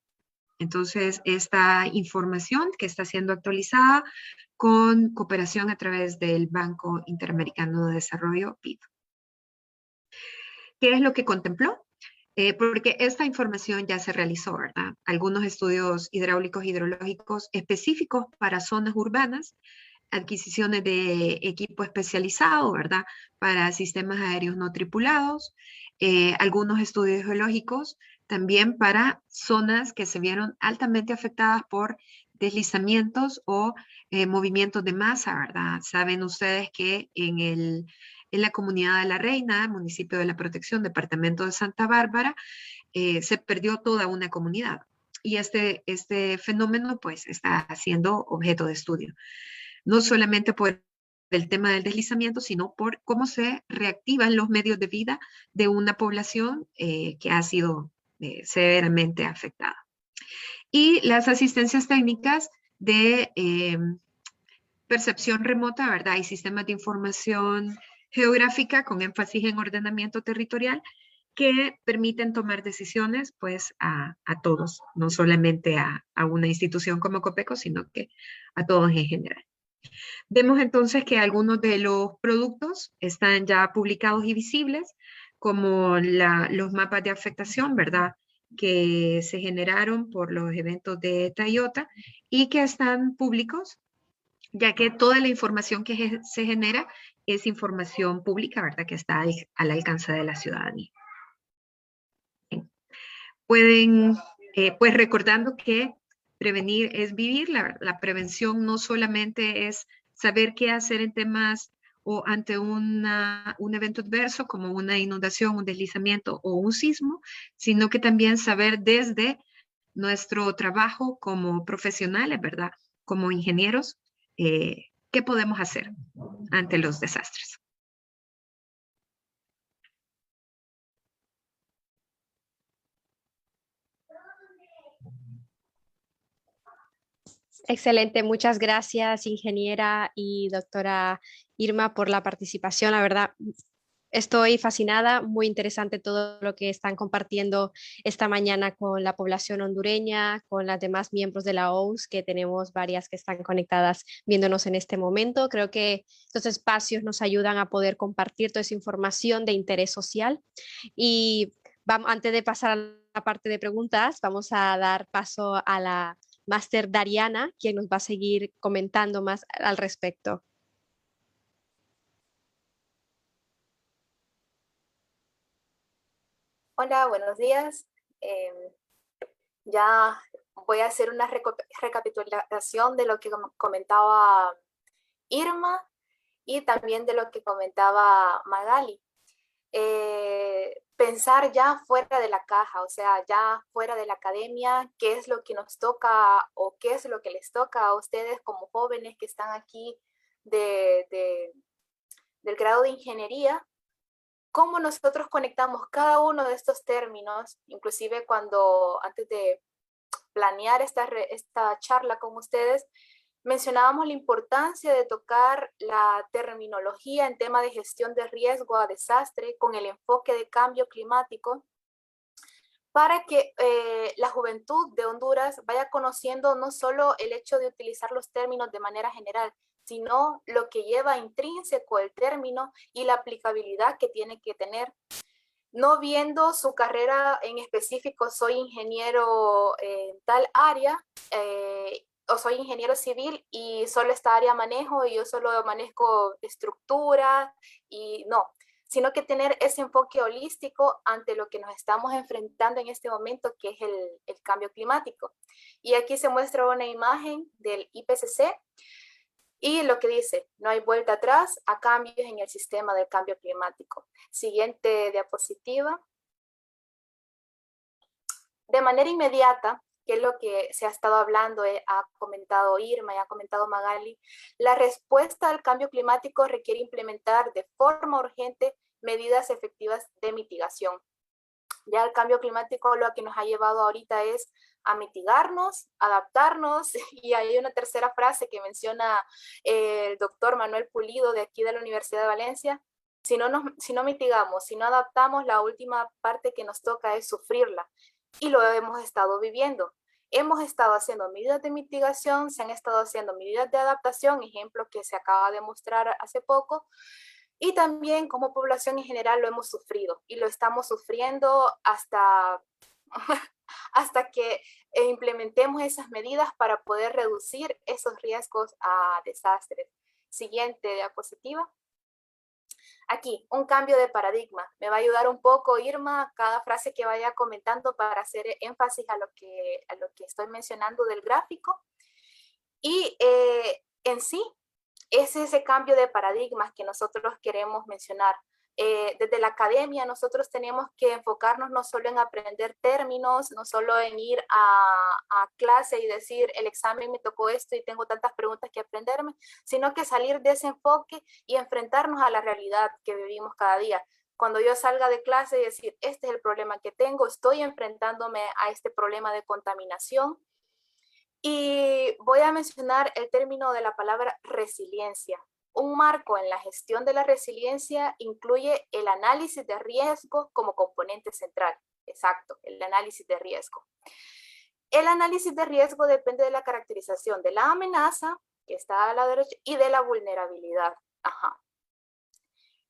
Entonces, esta información que está siendo actualizada con cooperación a través del Banco Interamericano de Desarrollo, BID. ¿Qué es lo que contempló? Porque esta información ya se realizó, ¿verdad? Algunos estudios hidráulicos e hidrológicos específicos para zonas urbanas, adquisiciones de equipo especializado, ¿verdad? Para sistemas aéreos no tripulados, algunos estudios geológicos también para zonas que se vieron altamente afectadas por deslizamientos o movimientos de masa, ¿verdad? Saben ustedes que en la comunidad de La Reina, municipio de La Protección, departamento de Santa Bárbara, se perdió toda una comunidad. Y este fenómeno pues está siendo objeto de estudio. No solamente por el tema del deslizamiento, sino por cómo se reactivan los medios de vida de una población que ha sido severamente afectada. Y las asistencias técnicas de percepción remota, ¿verdad? Y sistemas de información geográfica con énfasis en ordenamiento territorial que permiten tomar decisiones pues a todos, no solamente a una institución como Copeco, sino que a todos en general. Vemos entonces que algunos de los productos están ya publicados y visibles, como los mapas de afectación, ¿verdad? Que se generaron por los eventos de ETA y OTA y que están públicos, ya que toda la información que se genera es información pública, ¿verdad? Que está al alcance de la ciudadanía. Bien. Pueden, pues recordando que prevenir es vivir, la prevención no solamente es saber qué hacer en temas o ante un evento adverso como una inundación, un deslizamiento o un sismo, sino que también saber desde nuestro trabajo como profesionales, ¿verdad? Como ingenieros, ¿qué podemos hacer ante los desastres? Excelente, muchas gracias, ingeniera y doctora Irma, por la participación. La verdad, estoy fascinada, muy interesante todo lo que están compartiendo esta mañana con la población hondureña, con las demás miembros de la OUS, que tenemos varias que están conectadas viéndonos en este momento. Creo que estos espacios nos ayudan a poder compartir toda esa información de interés social. Y antes de pasar a la parte de preguntas, vamos a dar paso a la Máster Dariana, quien nos va a seguir comentando más al respecto. Hola, buenos días. Ya voy a hacer una recapitulación de lo que comentaba Irma y también de lo que comentaba Magali. Pensar ya fuera de la caja, o sea, ya fuera de la academia, qué es lo que nos toca o qué es lo que les toca a ustedes como jóvenes que están aquí del grado de ingeniería. Cómo nosotros conectamos cada uno de estos términos, inclusive cuando antes de planear esta charla con ustedes, mencionábamos la importancia de tocar la terminología en tema de gestión de riesgo a desastre con el enfoque de cambio climático, para que la juventud de Honduras vaya conociendo no solo el hecho de utilizar los términos de manera general, sino lo que lleva intrínseco el término y la aplicabilidad que tiene que tener. No viendo su carrera en específico, soy ingeniero en tal área, o soy ingeniero civil y solo esta área manejo y yo solo manejo estructura y no, sino que tener ese enfoque holístico ante lo que nos estamos enfrentando en este momento, que es el cambio climático. Y aquí se muestra una imagen del IPCC y lo que dice, no hay vuelta atrás a cambios en el sistema del cambio climático. Siguiente diapositiva. De manera inmediata, que es lo que se ha estado hablando, ha comentado Irma y ha comentado Magali, la respuesta al cambio climático requiere implementar de forma urgente medidas efectivas de mitigación. Ya el cambio climático lo que nos ha llevado ahorita es a mitigarnos, adaptarnos, y hay una tercera frase que menciona el doctor Manuel Pulido de aquí de la Universidad de Valencia: si no mitigamos, si no adaptamos, la última parte que nos toca es sufrirla, y lo hemos estado viviendo. Hemos estado haciendo medidas de mitigación, se han estado haciendo medidas de adaptación, ejemplo que se acaba de mostrar hace poco, y también como población en general lo hemos sufrido y lo estamos sufriendo hasta, hasta que implementemos esas medidas para poder reducir esos riesgos a desastres. Siguiente diapositiva. Aquí, un cambio de paradigma. Me va a ayudar un poco Irma, cada frase que vaya comentando para hacer énfasis a lo que estoy mencionando del gráfico. Y en sí, es ese cambio de paradigmas que nosotros queremos mencionar. Desde la academia nosotros tenemos que enfocarnos no solo en aprender términos, no solo en ir a clase y decir el examen me tocó esto y tengo tantas preguntas que aprenderme, sino que salir de ese enfoque y enfrentarnos a la realidad que vivimos cada día. Cuando yo salga de clase y decir, este es el problema que tengo, estoy enfrentándome a este problema de contaminación. Y voy a mencionar el término de la palabra resiliencia. Un marco en la gestión de la resiliencia incluye el análisis de riesgo como componente central. Exacto, el análisis de riesgo. El análisis de riesgo depende de la caracterización de la amenaza, que está a la derecha, y de la vulnerabilidad. Ajá.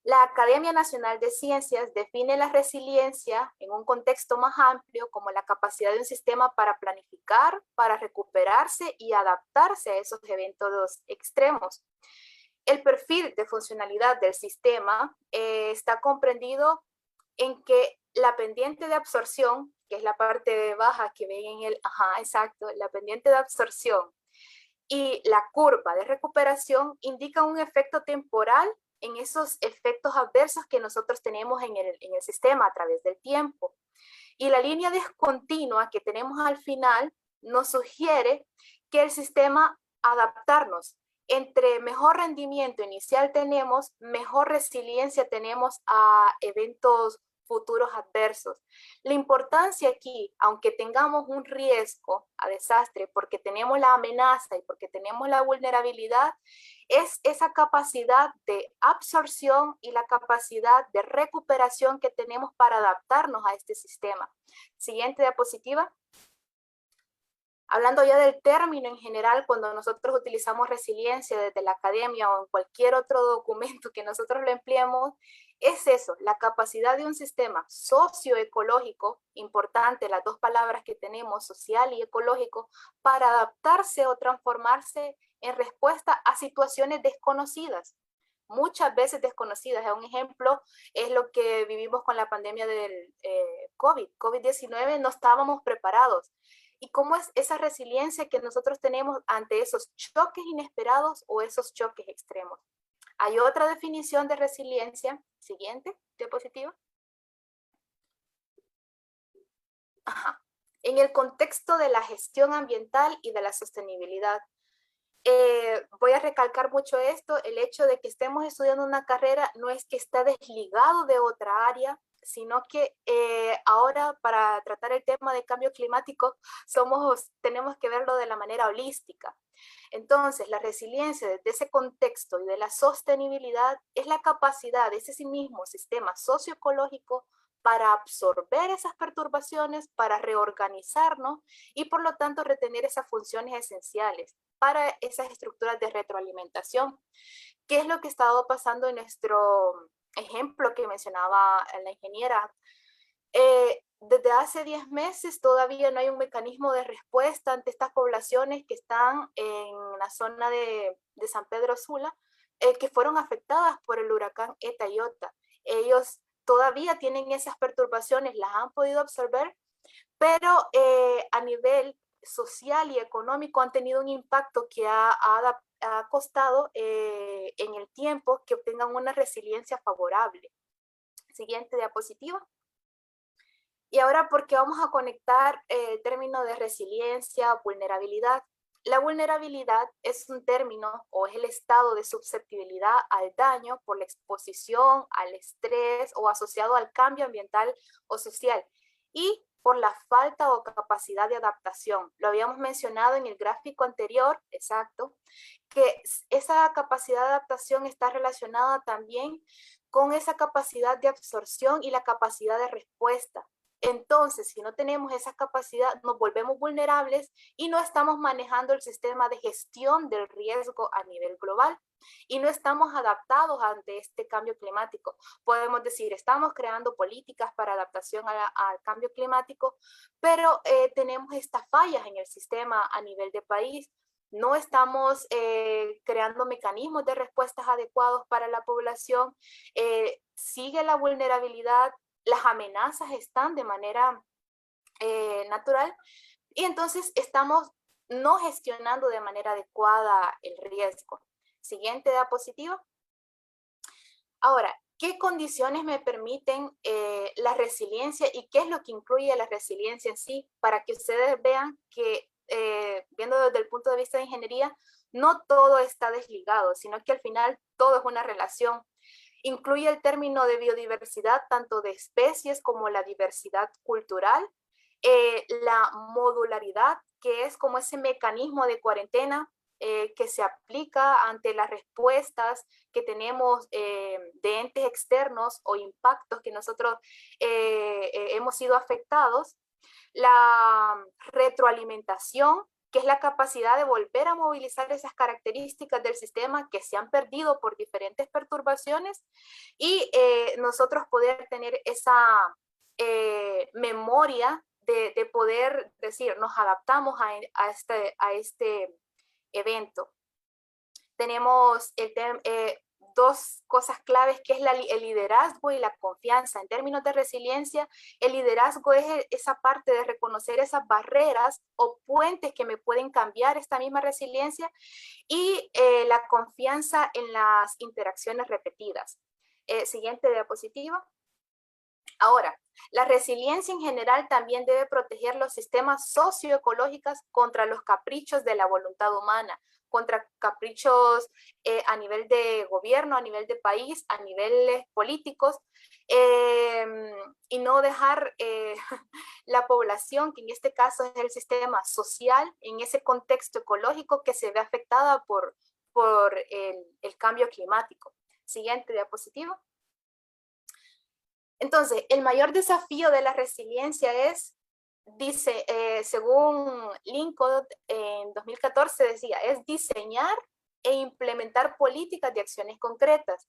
La Academia Nacional de Ciencias define la resiliencia en un contexto más amplio como la capacidad de un sistema para planificar, para recuperarse y adaptarse a esos eventos extremos. El perfil de funcionalidad del sistema está comprendido en que la pendiente de absorción, que es la parte baja que ven en el, exacto, la pendiente de absorción y la curva de recuperación indican un efecto temporal en esos efectos adversos que nosotros tenemos en el sistema a través del tiempo. Y la línea discontinua que tenemos al final nos sugiere que el sistema adaptarnos. Entre mejor rendimiento inicial tenemos, mejor resiliencia tenemos a eventos futuros adversos. La importancia aquí, aunque tengamos un riesgo a desastre, porque tenemos la amenaza y porque tenemos la vulnerabilidad, es esa capacidad de absorción y la capacidad de recuperación que tenemos para adaptarnos a este sistema. Siguiente diapositiva. Hablando ya del término en general, cuando nosotros utilizamos resiliencia desde la academia o en cualquier otro documento que nosotros lo empleemos, es eso, la capacidad de un sistema socioecológico, importante las dos palabras que tenemos, social y ecológico, para adaptarse o transformarse en respuesta a situaciones desconocidas, muchas veces desconocidas. Un ejemplo es lo que vivimos con la pandemia del COVID-19, no estábamos preparados. ¿Y cómo es esa resiliencia que nosotros tenemos ante esos choques inesperados o esos choques extremos? Hay otra definición de resiliencia. Siguiente diapositiva. Ajá. En el contexto de la gestión ambiental y de la sostenibilidad. Voy a recalcar mucho esto, el hecho de que estemos estudiando una carrera no es que está desligado de otra área, sino que ahora para tratar el tema de cambio climático tenemos que verlo de la manera holística. Entonces, la resiliencia desde ese contexto y de la sostenibilidad es la capacidad de ese mismo sistema socioecológico para absorber esas perturbaciones, para reorganizarnos y por lo tanto retener esas funciones esenciales para esas estructuras de retroalimentación. ¿Qué es lo que ha estado pasando en nuestro ejemplo que mencionaba la ingeniera? Desde hace 10 meses todavía no hay un mecanismo de respuesta ante estas poblaciones que están en la zona de San Pedro Sula, que fueron afectadas por el huracán Eta y Ota. Ellos todavía tienen esas perturbaciones, las han podido absorber, pero a nivel social y económico han tenido un impacto que ha costado en el tiempo que obtengan una resiliencia favorable. Siguiente diapositiva. Y ahora, ¿por qué vamos a conectar el término de resiliencia, vulnerabilidad? La vulnerabilidad es un término o es el estado de susceptibilidad al daño por la exposición, al estrés o asociado al cambio ambiental o social y por la falta o capacidad de adaptación. Lo habíamos mencionado en el gráfico anterior, exacto, que esa capacidad de adaptación está relacionada también con esa capacidad de absorción y la capacidad de respuesta. Entonces, si no tenemos esa capacidad, nos volvemos vulnerables y no estamos manejando el sistema de gestión del riesgo a nivel global y no estamos adaptados ante este cambio climático. Podemos decir, estamos creando políticas para adaptación al cambio climático, pero tenemos estas fallas en el sistema a nivel de país. No estamos creando mecanismos de respuestas adecuados para la población. Sigue la vulnerabilidad. Las amenazas están de manera natural y entonces estamos no gestionando de manera adecuada el riesgo. Siguiente diapositiva. Ahora, ¿qué condiciones me permiten la resiliencia y qué es lo que incluye la resiliencia en sí? Para que ustedes vean que, viendo desde el punto de vista de ingeniería, no todo está desligado, sino que al final todo es una relación. Incluye el término de biodiversidad, tanto de especies como la diversidad cultural, la modularidad, que es como ese mecanismo de cuarentena que se aplica ante las respuestas que tenemos de entes externos o impactos que nosotros hemos sido afectados, la retroalimentación, que es la capacidad de volver a movilizar esas características del sistema que se han perdido por diferentes perturbaciones y nosotros poder tener esa memoria de poder decir, nos adaptamos a este evento. Tenemos dos cosas claves que es el liderazgo y la confianza. En términos de resiliencia, el liderazgo es esa parte de reconocer esas barreras o puentes que me pueden cambiar esta misma resiliencia y la confianza en las interacciones repetidas. Siguiente diapositiva. Ahora, la resiliencia en general también debe proteger los sistemas socioecológicos contra los caprichos de la voluntad humana, contra caprichos a nivel de gobierno, a nivel de país, a niveles políticos, y no dejar la población, que en este caso es el sistema social, en ese contexto ecológico que se ve afectada por el cambio climático. Siguiente diapositiva. Entonces, el mayor desafío de la resiliencia es dice, según Lincoln, en 2014 decía, es diseñar e implementar políticas de acciones concretas.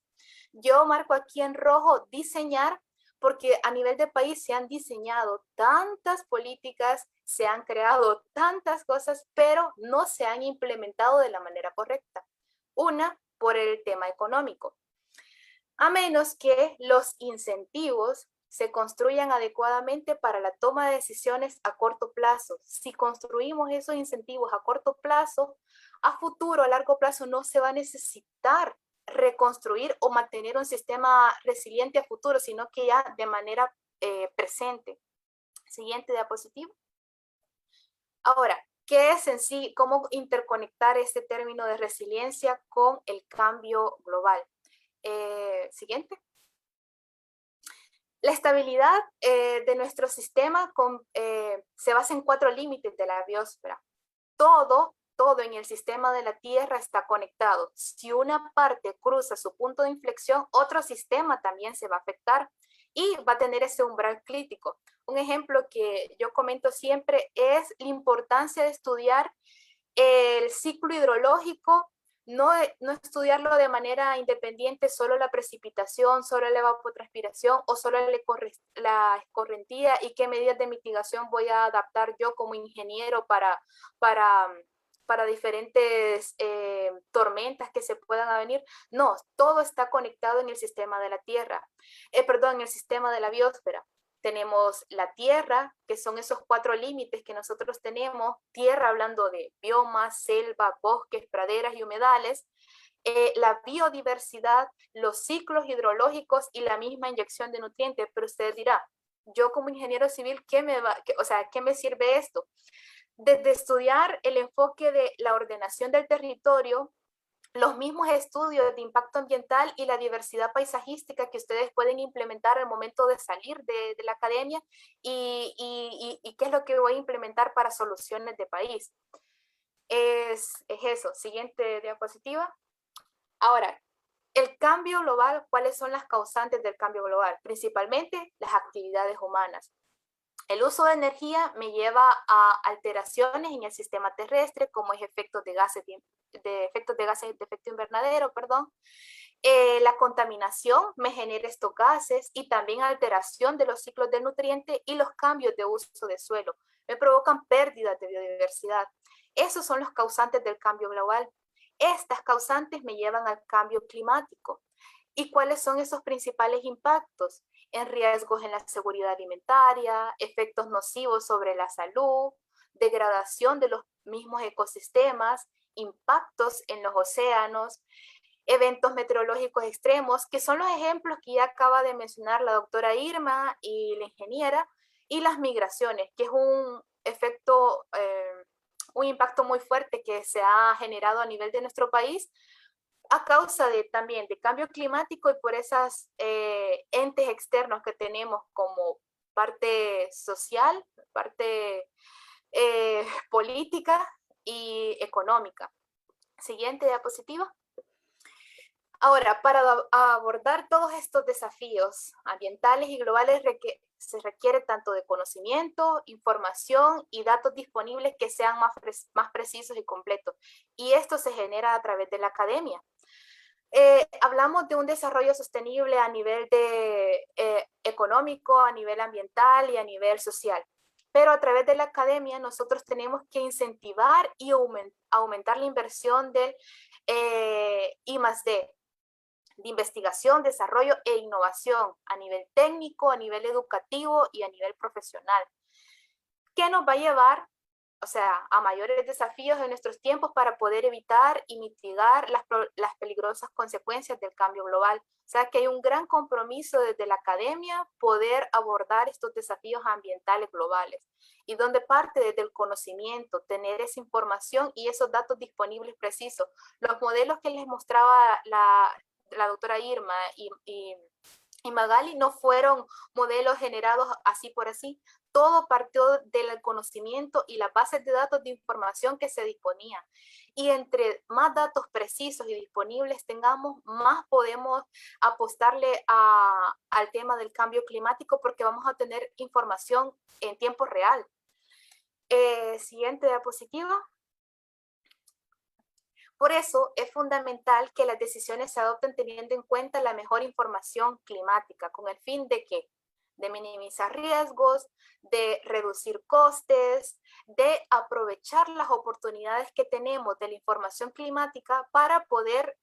Yo marco aquí en rojo diseñar, porque a nivel de país se han diseñado tantas políticas, se han creado tantas cosas, pero no se han implementado de la manera correcta. Una, por el tema económico. A menos que los incentivos se construyan adecuadamente para la toma de decisiones a corto plazo. Si construimos esos incentivos a corto plazo, a futuro, a largo plazo, no se va a necesitar reconstruir o mantener un sistema resiliente a futuro, sino que ya de manera presente. Siguiente diapositiva. Ahora, ¿qué es en sí? ¿Cómo interconectar este término de resiliencia con el cambio global? Siguiente. La estabilidad de nuestro sistema se basa en 4 límites de la biosfera. Todo en el sistema de la Tierra está conectado. Si una parte cruza su punto de inflexión, otro sistema también se va a afectar y va a tener ese umbral crítico. Un ejemplo que yo comento siempre es la importancia de estudiar el ciclo hidrológico, no estudiarlo de manera independiente, solo la precipitación, solo la evapotranspiración o solo la escorrentía y qué medidas de mitigación voy a adaptar yo como ingeniero para diferentes tormentas que se puedan venir. No, todo está conectado en el sistema de la Tierra, en el sistema de la biosfera. Tenemos la tierra, que son esos 4 límites que nosotros tenemos, tierra hablando de biomas, selva, bosques, praderas y humedales, la biodiversidad, los ciclos hidrológicos y la misma inyección de nutrientes. Pero usted dirá, yo como ingeniero civil, ¿qué me sirve esto? Desde estudiar el enfoque de la ordenación del territorio, los mismos estudios de impacto ambiental y la diversidad paisajística que ustedes pueden implementar al momento de salir de la academia y qué es lo que voy a implementar para soluciones de país. Es eso. Siguiente diapositiva. Ahora, el cambio global, ¿cuáles son las causantes del cambio global? Principalmente las actividades humanas. El uso de energía me lleva a alteraciones en el sistema terrestre, como es efectos de gases de efecto invernadero, la contaminación me genera estos gases y también alteración de los ciclos de nutrientes y los cambios de uso de suelo. Me provocan pérdidas de biodiversidad. Esos son los causantes del cambio global. Estas causantes me llevan al cambio climático. ¿Y cuáles son esos principales impactos? En riesgos en la seguridad alimentaria, efectos nocivos sobre la salud, degradación de los mismos ecosistemas, impactos en los océanos, eventos meteorológicos extremos, que son los ejemplos que ya acaba de mencionar la doctora Irma y la ingeniera, y las migraciones, que es un efecto, un impacto muy fuerte que se ha generado a nivel de nuestro país, a causa también de cambio climático y por esos entes externos que tenemos como parte social, parte política y económica. Siguiente diapositiva. Ahora, para abordar todos estos desafíos ambientales y globales se requiere tanto de conocimiento, información y datos disponibles que sean más precisos y completos. Y esto se genera a través de la academia. Hablamos de un desarrollo sostenible a nivel económico, a nivel ambiental y a nivel social. Pero a través de la academia nosotros tenemos que incentivar y aumentar la inversión del I+D, de investigación, desarrollo e innovación a nivel técnico, a nivel educativo y a nivel profesional. ¿Qué nos va a llevar, a mayores desafíos en nuestros tiempos para poder evitar y mitigar las peligrosas consecuencias del cambio global? O sea, que hay un gran compromiso desde la academia poder abordar estos desafíos ambientales globales y donde parte desde el conocimiento, tener esa información y esos datos disponibles precisos. Los modelos que les mostraba la doctora Irma y Magali no fueron modelos generados así por así. Todo partió del conocimiento y las bases de datos de información que se disponía. Y entre más datos precisos y disponibles tengamos, más podemos apostarle al tema del cambio climático porque vamos a tener información en tiempo real. Siguiente diapositiva. Por eso es fundamental que las decisiones se adopten teniendo en cuenta la mejor información climática, con el fin de que de minimizar riesgos, de reducir costes, de aprovechar las oportunidades que tenemos de la información climática para poder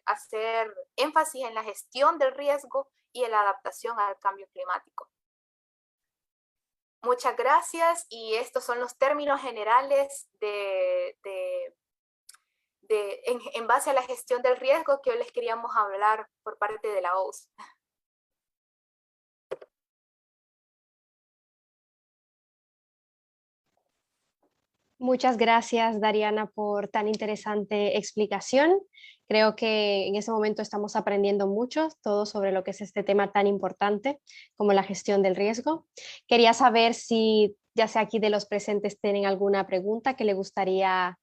hacer énfasis en la gestión del riesgo y en la adaptación al cambio climático. Muchas gracias, y estos son los términos generales en base a la gestión del riesgo que hoy les queríamos hablar por parte de la OUS. Muchas gracias, Dariana, por tan interesante explicación. Creo que en ese momento estamos aprendiendo mucho, todo sobre lo que es este tema tan importante como la gestión del riesgo. Quería saber si, ya sea aquí de los presentes, tienen alguna pregunta que le gustaría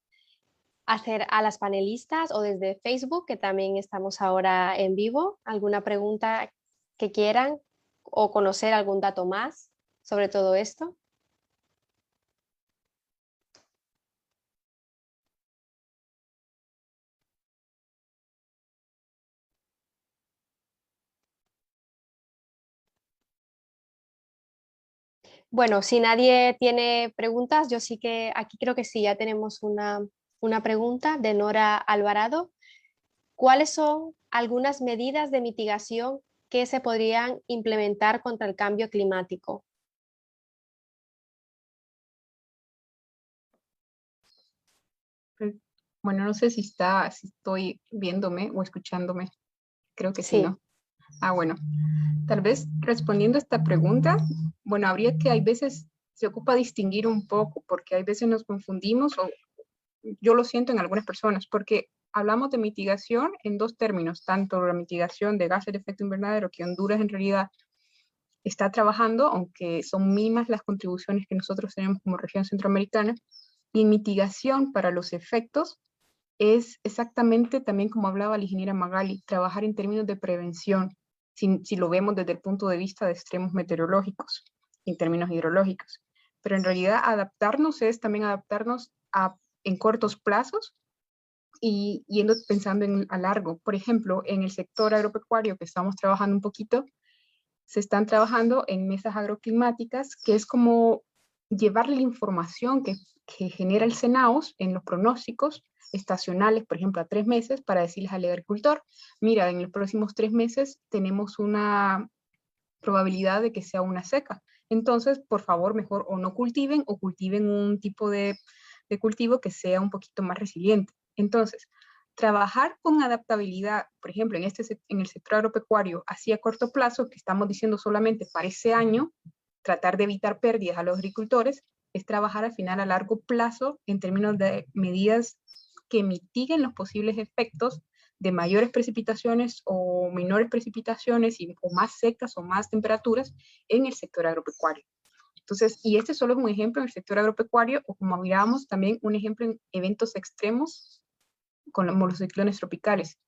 hacer a las panelistas, o desde Facebook, que también estamos ahora en vivo. ¿Alguna pregunta que quieran o conocer algún dato más sobre todo esto? Bueno, si nadie tiene preguntas, yo sí que aquí creo que sí, ya tenemos una pregunta de Nora Alvarado. ¿Cuáles son algunas medidas de mitigación que se podrían implementar contra el cambio climático? Bueno, no sé si estoy viéndome o escuchándome. Creo que sí, Sí. ¿no? Bueno, tal vez respondiendo a esta pregunta, bueno, habría que, hay veces se ocupa distinguir un poco, porque hay veces nos confundimos, o yo lo siento en algunas personas, porque hablamos de mitigación en dos términos, tanto la mitigación de gases de efecto invernadero, que Honduras en realidad está trabajando, aunque son mínimas las contribuciones que nosotros tenemos como región centroamericana, y en mitigación para los efectos es exactamente también como hablaba la ingeniera Magali, trabajar en términos de prevención, si lo vemos desde el punto de vista de extremos meteorológicos, en términos hidrológicos. Pero en realidad adaptarnos es también adaptarnos en cortos plazos y yendo pensando a largo. Por ejemplo, en el sector agropecuario que estamos trabajando un poquito, se están trabajando en mesas agroclimáticas, que es como llevarle la información que genera el SENAOS en los pronósticos estacionales, por ejemplo, a 3 meses, para decirles al agricultor, mira, en los próximos 3 meses tenemos una probabilidad de que sea una seca. Entonces, por favor, mejor o no cultiven, o cultiven un tipo de cultivo que sea un poquito más resiliente. Entonces, trabajar con adaptabilidad, por ejemplo, en el sector agropecuario, así a corto plazo, que estamos diciendo solamente para ese año, tratar de evitar pérdidas a los agricultores, es trabajar al final a largo plazo en términos de medidas que mitiguen los posibles efectos de mayores precipitaciones o menores precipitaciones, o más secas o más temperaturas en el sector agropecuario. Entonces, y este solo es un ejemplo en el sector agropecuario, o como mirábamos también un ejemplo en eventos extremos como los ciclones tropicales.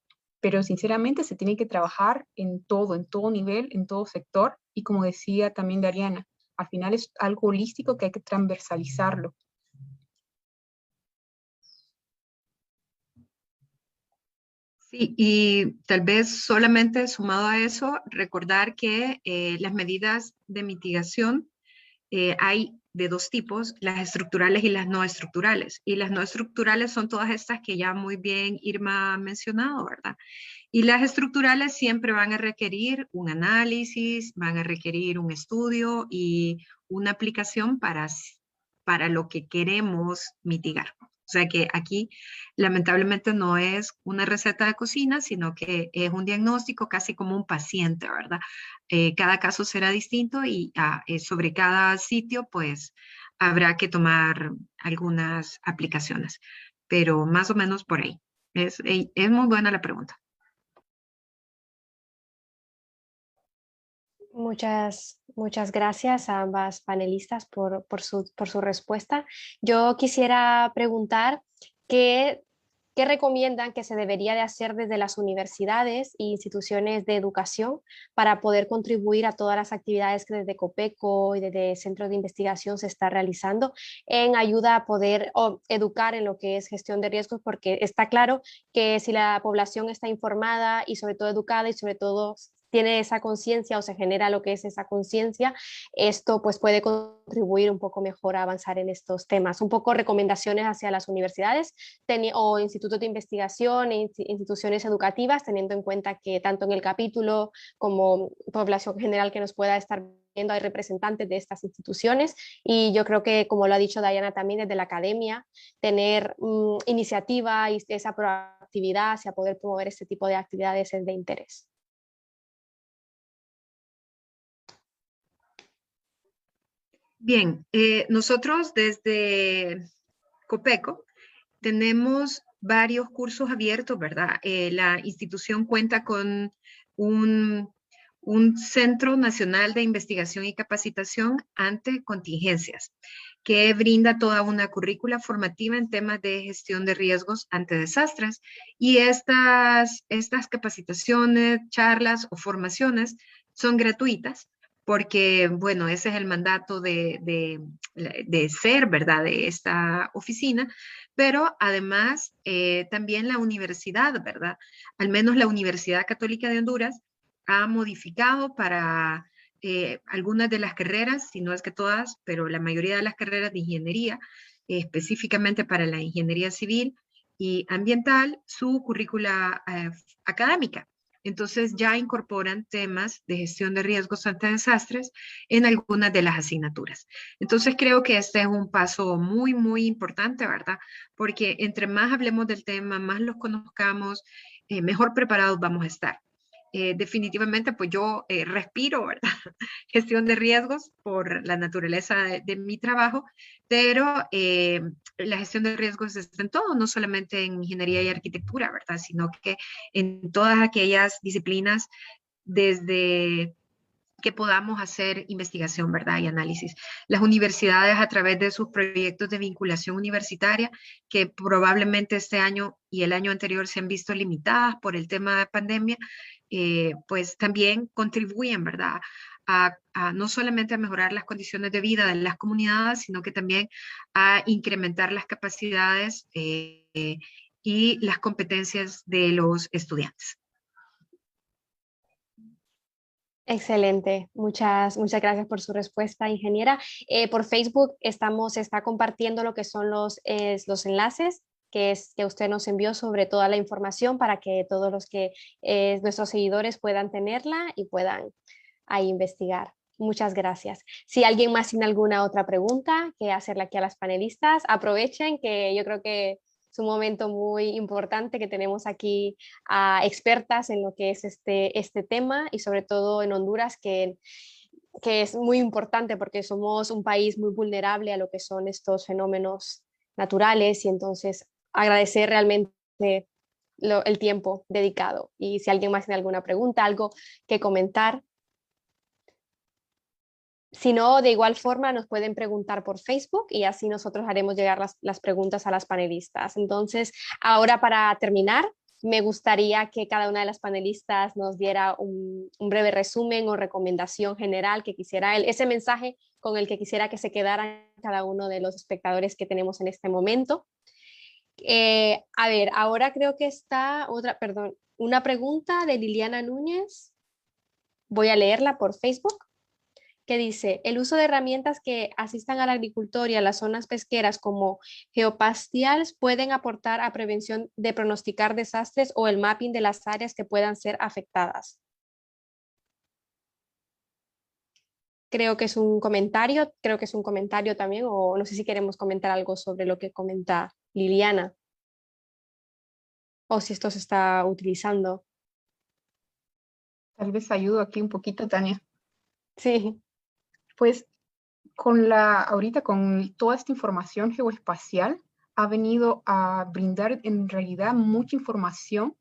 Pero sinceramente se tiene que trabajar en todo nivel, en todo sector, y como decía también Dariana, al final es algo holístico que hay que transversalizarlo. Sí, y tal vez solamente sumado a eso, recordar que las medidas de mitigación hay de dos tipos, las estructurales y las no estructurales. Y las no estructurales son todas estas que ya muy bien Irma ha mencionado, ¿verdad? Y las estructurales siempre van a requerir un análisis, van a requerir un estudio y una aplicación para lo que queremos mitigar. O sea que aquí lamentablemente no es una receta de cocina, sino que es un diagnóstico casi como un paciente, ¿verdad? Cada caso será distinto y sobre cada sitio pues habrá que tomar algunas aplicaciones, pero más o menos por ahí. Es muy buena la pregunta. Muchas gracias a ambas panelistas por su respuesta. Yo quisiera preguntar qué ¿qué recomiendan que se debería de hacer desde las universidades e instituciones de educación para poder contribuir a todas las actividades que desde COPECO y desde Centro de Investigación se está realizando en ayuda a poder educar en lo que es gestión de riesgos? Porque está claro que si la población está informada y sobre todo educada y sobre todo tiene esa conciencia o se genera lo que es esa conciencia, esto pues puede contribuir un poco mejor a avanzar en estos temas. Un poco recomendaciones hacia las universidades o institutos de investigación e instituciones educativas, teniendo en cuenta que tanto en el capítulo como población general que nos pueda estar viendo hay representantes de estas instituciones, y yo creo que, como lo ha dicho Diana también, desde la academia, tener iniciativa y esa proactividad hacia poder promover este tipo de actividades es de interés. Bien, nosotros desde COPECO tenemos varios cursos abiertos, ¿verdad? La institución cuenta con un Centro Nacional de Investigación y Capacitación ante Contingencias, que brinda toda una currícula formativa en temas de gestión de riesgos ante desastres. Y estas capacitaciones, charlas o formaciones son gratuitas, porque, bueno, ese es el mandato de ser, ¿verdad?, de esta oficina, pero además también la universidad, ¿verdad? Al menos la Universidad Católica de Honduras ha modificado para algunas de las carreras, si no es que todas, pero la mayoría de las carreras de ingeniería, específicamente para la ingeniería civil y ambiental, su currícula académica. Entonces ya incorporan temas de gestión de riesgos ante desastres en algunas de las asignaturas. Entonces creo que este es un paso muy, muy importante, ¿verdad? Porque entre más hablemos del tema, más los conozcamos, mejor preparados vamos a estar. Definitivamente, pues yo respiro, ¿verdad? Gestión de riesgos por la naturaleza de mi trabajo, pero la gestión de riesgos está en todo, no solamente en ingeniería y arquitectura, ¿verdad? Sino que en todas aquellas disciplinas desde que podamos hacer investigación, ¿verdad? Y análisis. Las universidades, a través de sus proyectos de vinculación universitaria, que probablemente este año y el año anterior se han visto limitadas por el tema de pandemia, pues también contribuyen, ¿verdad?, a no solamente a mejorar las condiciones de vida de las comunidades, sino que también a incrementar las capacidades y las competencias de los estudiantes. Excelente, muchas gracias por su respuesta, ingeniera. Por Facebook está compartiendo lo que son los enlaces que usted nos envió sobre toda la información para que todos los que nuestros seguidores puedan tenerla y puedan ahí investigar. Muchas gracias. Si alguien más tiene alguna otra pregunta que hacerle aquí a las panelistas, aprovechen, que yo creo que es un momento muy importante que tenemos aquí a expertas en lo que es este tema, y sobre todo en Honduras, que es muy importante porque somos un país muy vulnerable a lo que son estos fenómenos naturales, y entonces agradecer realmente el tiempo dedicado. Y si alguien más tiene alguna pregunta, algo que comentar. Si no, de igual forma nos pueden preguntar por Facebook y así nosotros haremos llegar las preguntas a las panelistas. Entonces, ahora para terminar, me gustaría que cada una de las panelistas nos diera un breve resumen o recomendación general que quisiera, ese mensaje con el que quisiera que se quedaran cada uno de los espectadores que tenemos en este momento. A ver, ahora creo que está una pregunta de Liliana Núñez. Voy a leerla por Facebook, que dice: el uso de herramientas que asistan al agricultor y a las zonas pesqueras como geopastials pueden aportar a prevención de pronosticar desastres o el mapping de las áreas que puedan ser afectadas. Creo que es un comentario también, o no sé si queremos comentar algo sobre lo que comenta Liliana, o si esto se está utilizando. Tal vez ayudo aquí un poquito, Tania. Sí. Pues ahorita con toda esta información geoespacial ha venido a brindar en realidad mucha información,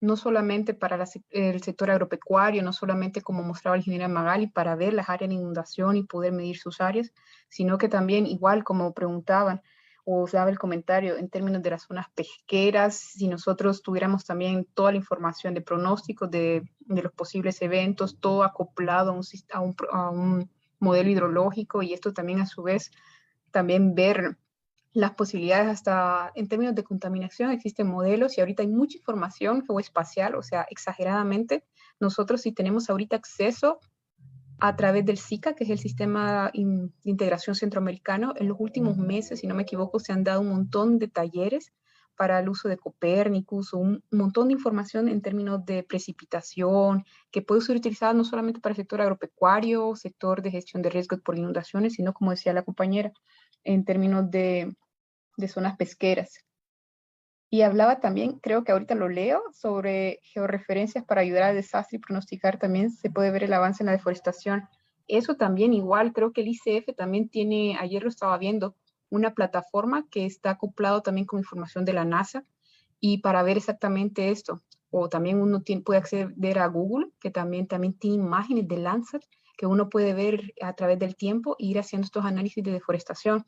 no solamente para el sector agropecuario, no solamente como mostraba el ingeniero Magali, para ver las áreas de inundación y poder medir sus áreas, sino que también, igual como preguntaban, o daba el comentario en términos de las zonas pesqueras, si nosotros tuviéramos también toda la información de pronósticos de los posibles eventos, todo acoplado a un modelo hidrológico, y esto también a su vez, también ver las posibilidades hasta en términos de contaminación. Existen modelos y ahorita hay mucha información geoespacial, o sea, exageradamente. Nosotros sí tenemos ahorita acceso a través del SICA, que es el Sistema de Integración Centroamericano. En los últimos meses, si no me equivoco, se han dado un montón de talleres para el uso de Copérnicus, un montón de información en términos de precipitación, que puede ser utilizada no solamente para el sector agropecuario, sector de gestión de riesgos por inundaciones, sino, como decía la compañera, en términos de zonas pesqueras. Y hablaba también, creo que ahorita lo leo, sobre georreferencias para ayudar al desastre y pronosticar. También se puede ver el avance en la deforestación. Eso también igual, creo que el ICF también tiene, ayer lo estaba viendo, una plataforma que está acoplado también con información de la NASA, y para ver exactamente esto. O también uno puede acceder a Google, que también tiene imágenes de Landsat que uno puede ver a través del tiempo e ir haciendo estos análisis de deforestación.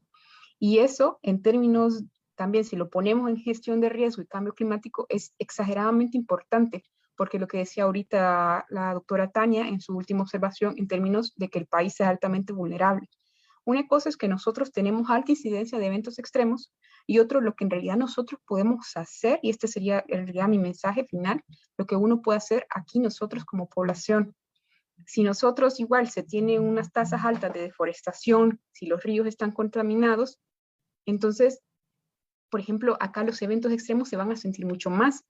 Y eso, en términos también, si lo ponemos en gestión de riesgo y cambio climático, es exageradamente importante, porque lo que decía ahorita la doctora Tania en su última observación, en términos de que el país es altamente vulnerable. Una cosa es que nosotros tenemos alta incidencia de eventos extremos, y otro, lo que en realidad nosotros podemos hacer, y este sería en realidad mi mensaje final, lo que uno puede hacer aquí nosotros como población. Si nosotros igual se tienen unas tasas altas de deforestación, si los ríos están contaminados, entonces, por ejemplo, acá los eventos extremos se van a sentir mucho más.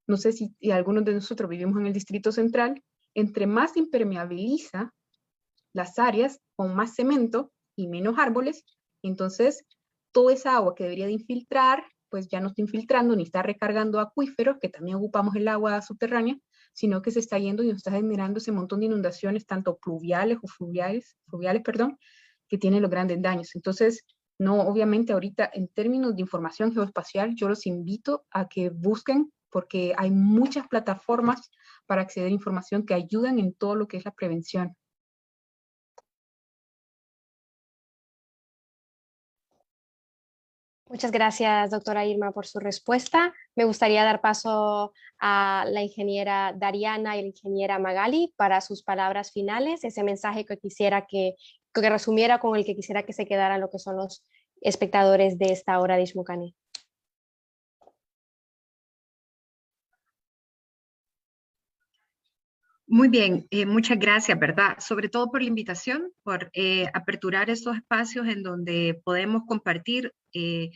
No sé si algunos de nosotros vivimos en el Distrito Central. Entre más impermeabiliza las áreas, con más cemento y menos árboles, entonces toda esa agua que debería de infiltrar, pues ya no está infiltrando ni está recargando acuíferos, que también ocupamos el agua subterránea, sino que se está yendo y nos está generando ese montón de inundaciones, tanto pluviales o fluviales, que tienen los grandes daños. Entonces, no, obviamente ahorita en términos de información geoespacial, yo los invito a que busquen, porque hay muchas plataformas para acceder a información que ayudan en todo lo que es la prevención. Muchas gracias, doctora Irma, por su respuesta. Me gustaría dar paso a la ingeniera Dariana y la ingeniera Magali para sus palabras finales, ese mensaje que quisiera que resumiera, con el que quisiera que se quedaran lo que son los espectadores de esta hora de Ixmucane. Muy bien, muchas gracias, ¿verdad? Sobre todo por la invitación, por aperturar estos espacios en donde podemos compartir qué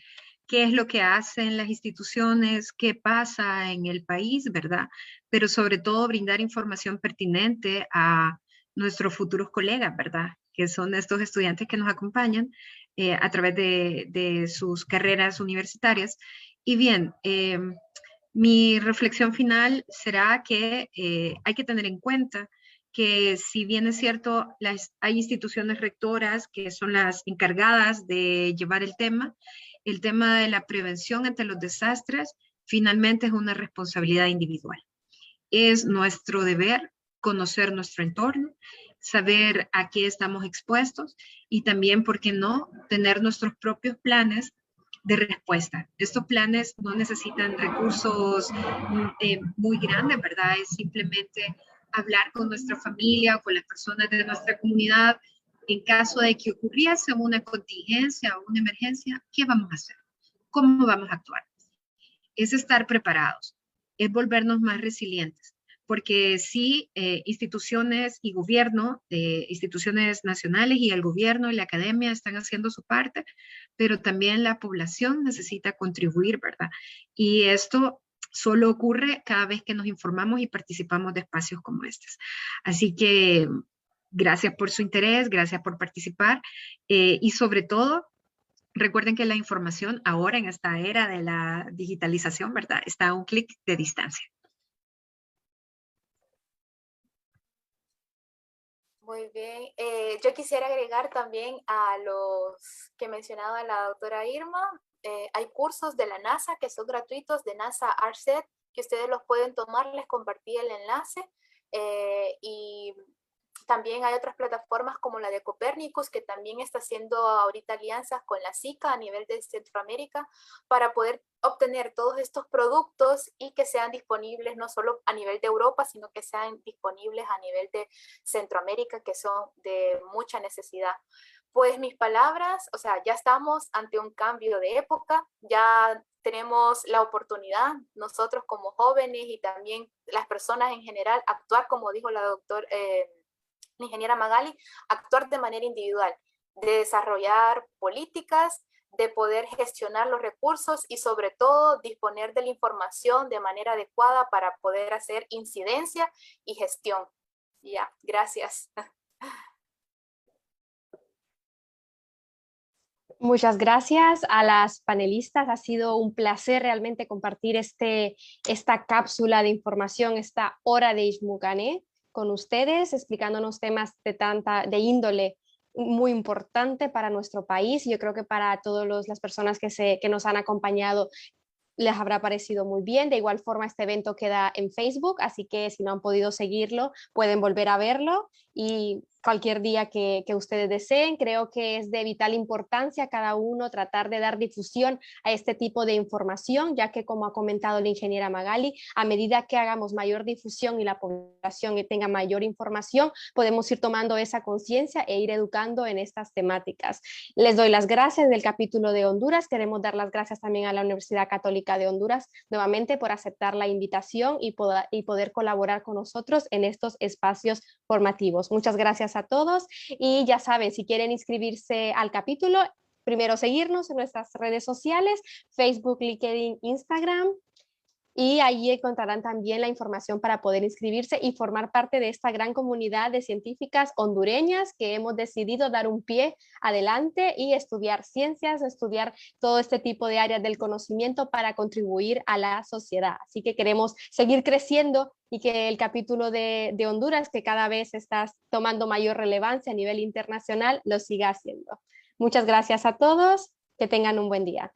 es lo que hacen las instituciones, qué pasa en el país, ¿verdad? Pero sobre todo brindar información pertinente a nuestros futuros colegas, ¿verdad? Que son estos estudiantes que nos acompañan a través de sus carreras universitarias. Y bien, mi reflexión final será que hay que tener en cuenta que, si bien es cierto, hay instituciones rectoras que son las encargadas de llevar el tema de la prevención ante los desastres finalmente es una responsabilidad individual. Es nuestro deber conocer nuestro entorno, saber a qué estamos expuestos y también, ¿por qué no?, tener nuestros propios planes de respuesta. Estos planes no necesitan recursos muy grandes, ¿verdad? Es simplemente hablar con nuestra familia, con las personas de nuestra comunidad. En caso de que ocurriese una contingencia o una emergencia, ¿qué vamos a hacer? ¿Cómo vamos a actuar? Es estar preparados, es volvernos más resilientes, porque sí, instituciones y gobierno, instituciones nacionales y el gobierno y la academia están haciendo su parte, pero también la población necesita contribuir, ¿verdad? Y esto solo ocurre cada vez que nos informamos y participamos de espacios como estos. Así que gracias por su interés, gracias por participar y sobre todo, recuerden que la información ahora en esta era de la digitalización, ¿verdad?, está a un clic de distancia. Muy bien. Yo quisiera agregar también a los que mencionaba la doctora Irma. Hay cursos de la NASA que son gratuitos, de NASA ARCET, que ustedes los pueden tomar. Les compartí el enlace. Y También hay otras plataformas como la de Copernicus, que también está haciendo ahorita alianzas con la SICA a nivel de Centroamérica para poder obtener todos estos productos y que sean disponibles no solo a nivel de Europa, sino que sean disponibles a nivel de Centroamérica, que son de mucha necesidad. Pues mis palabras, o sea, ya estamos ante un cambio de época, ya tenemos la oportunidad, nosotros como jóvenes y también las personas en general, actuar como dijo la doctora, la ingeniera Magali, actuar de manera individual, de desarrollar políticas, de poder gestionar los recursos y sobre todo disponer de la información de manera adecuada para poder hacer incidencia y gestión. Ya, gracias. Muchas gracias a las panelistas. Ha sido un placer realmente compartir esta cápsula de información, esta hora de Ixmucané con ustedes, explicándonos temas de índole muy importante para nuestro país. Yo creo que para todas las personas que nos han acompañado les habrá parecido muy bien. De igual forma, este evento queda en Facebook, así que si no han podido seguirlo, pueden volver a verlo y cualquier día que ustedes deseen. Creo que es de vital importancia cada uno tratar de dar difusión a este tipo de información, ya que como ha comentado la ingeniera Magali, a medida que hagamos mayor difusión y la población tenga mayor información, podemos ir tomando esa conciencia e ir educando en estas temáticas. Les doy las gracias del capítulo de Honduras. Queremos dar las gracias también a la Universidad Católica de Honduras nuevamente por aceptar la invitación y poder colaborar con nosotros en estos espacios formativos. Muchas gracias a todos y ya saben, si quieren inscribirse al capítulo, primero seguirnos en nuestras redes sociales, Facebook, LinkedIn, Instagram, y allí encontrarán también la información para poder inscribirse y formar parte de esta gran comunidad de científicas hondureñas que hemos decidido dar un pie adelante y estudiar ciencias, estudiar todo este tipo de áreas del conocimiento para contribuir a la sociedad. Así que queremos seguir creciendo y que el capítulo de Honduras, que cada vez está tomando mayor relevancia a nivel internacional, lo siga haciendo. Muchas gracias a todos, que tengan un buen día.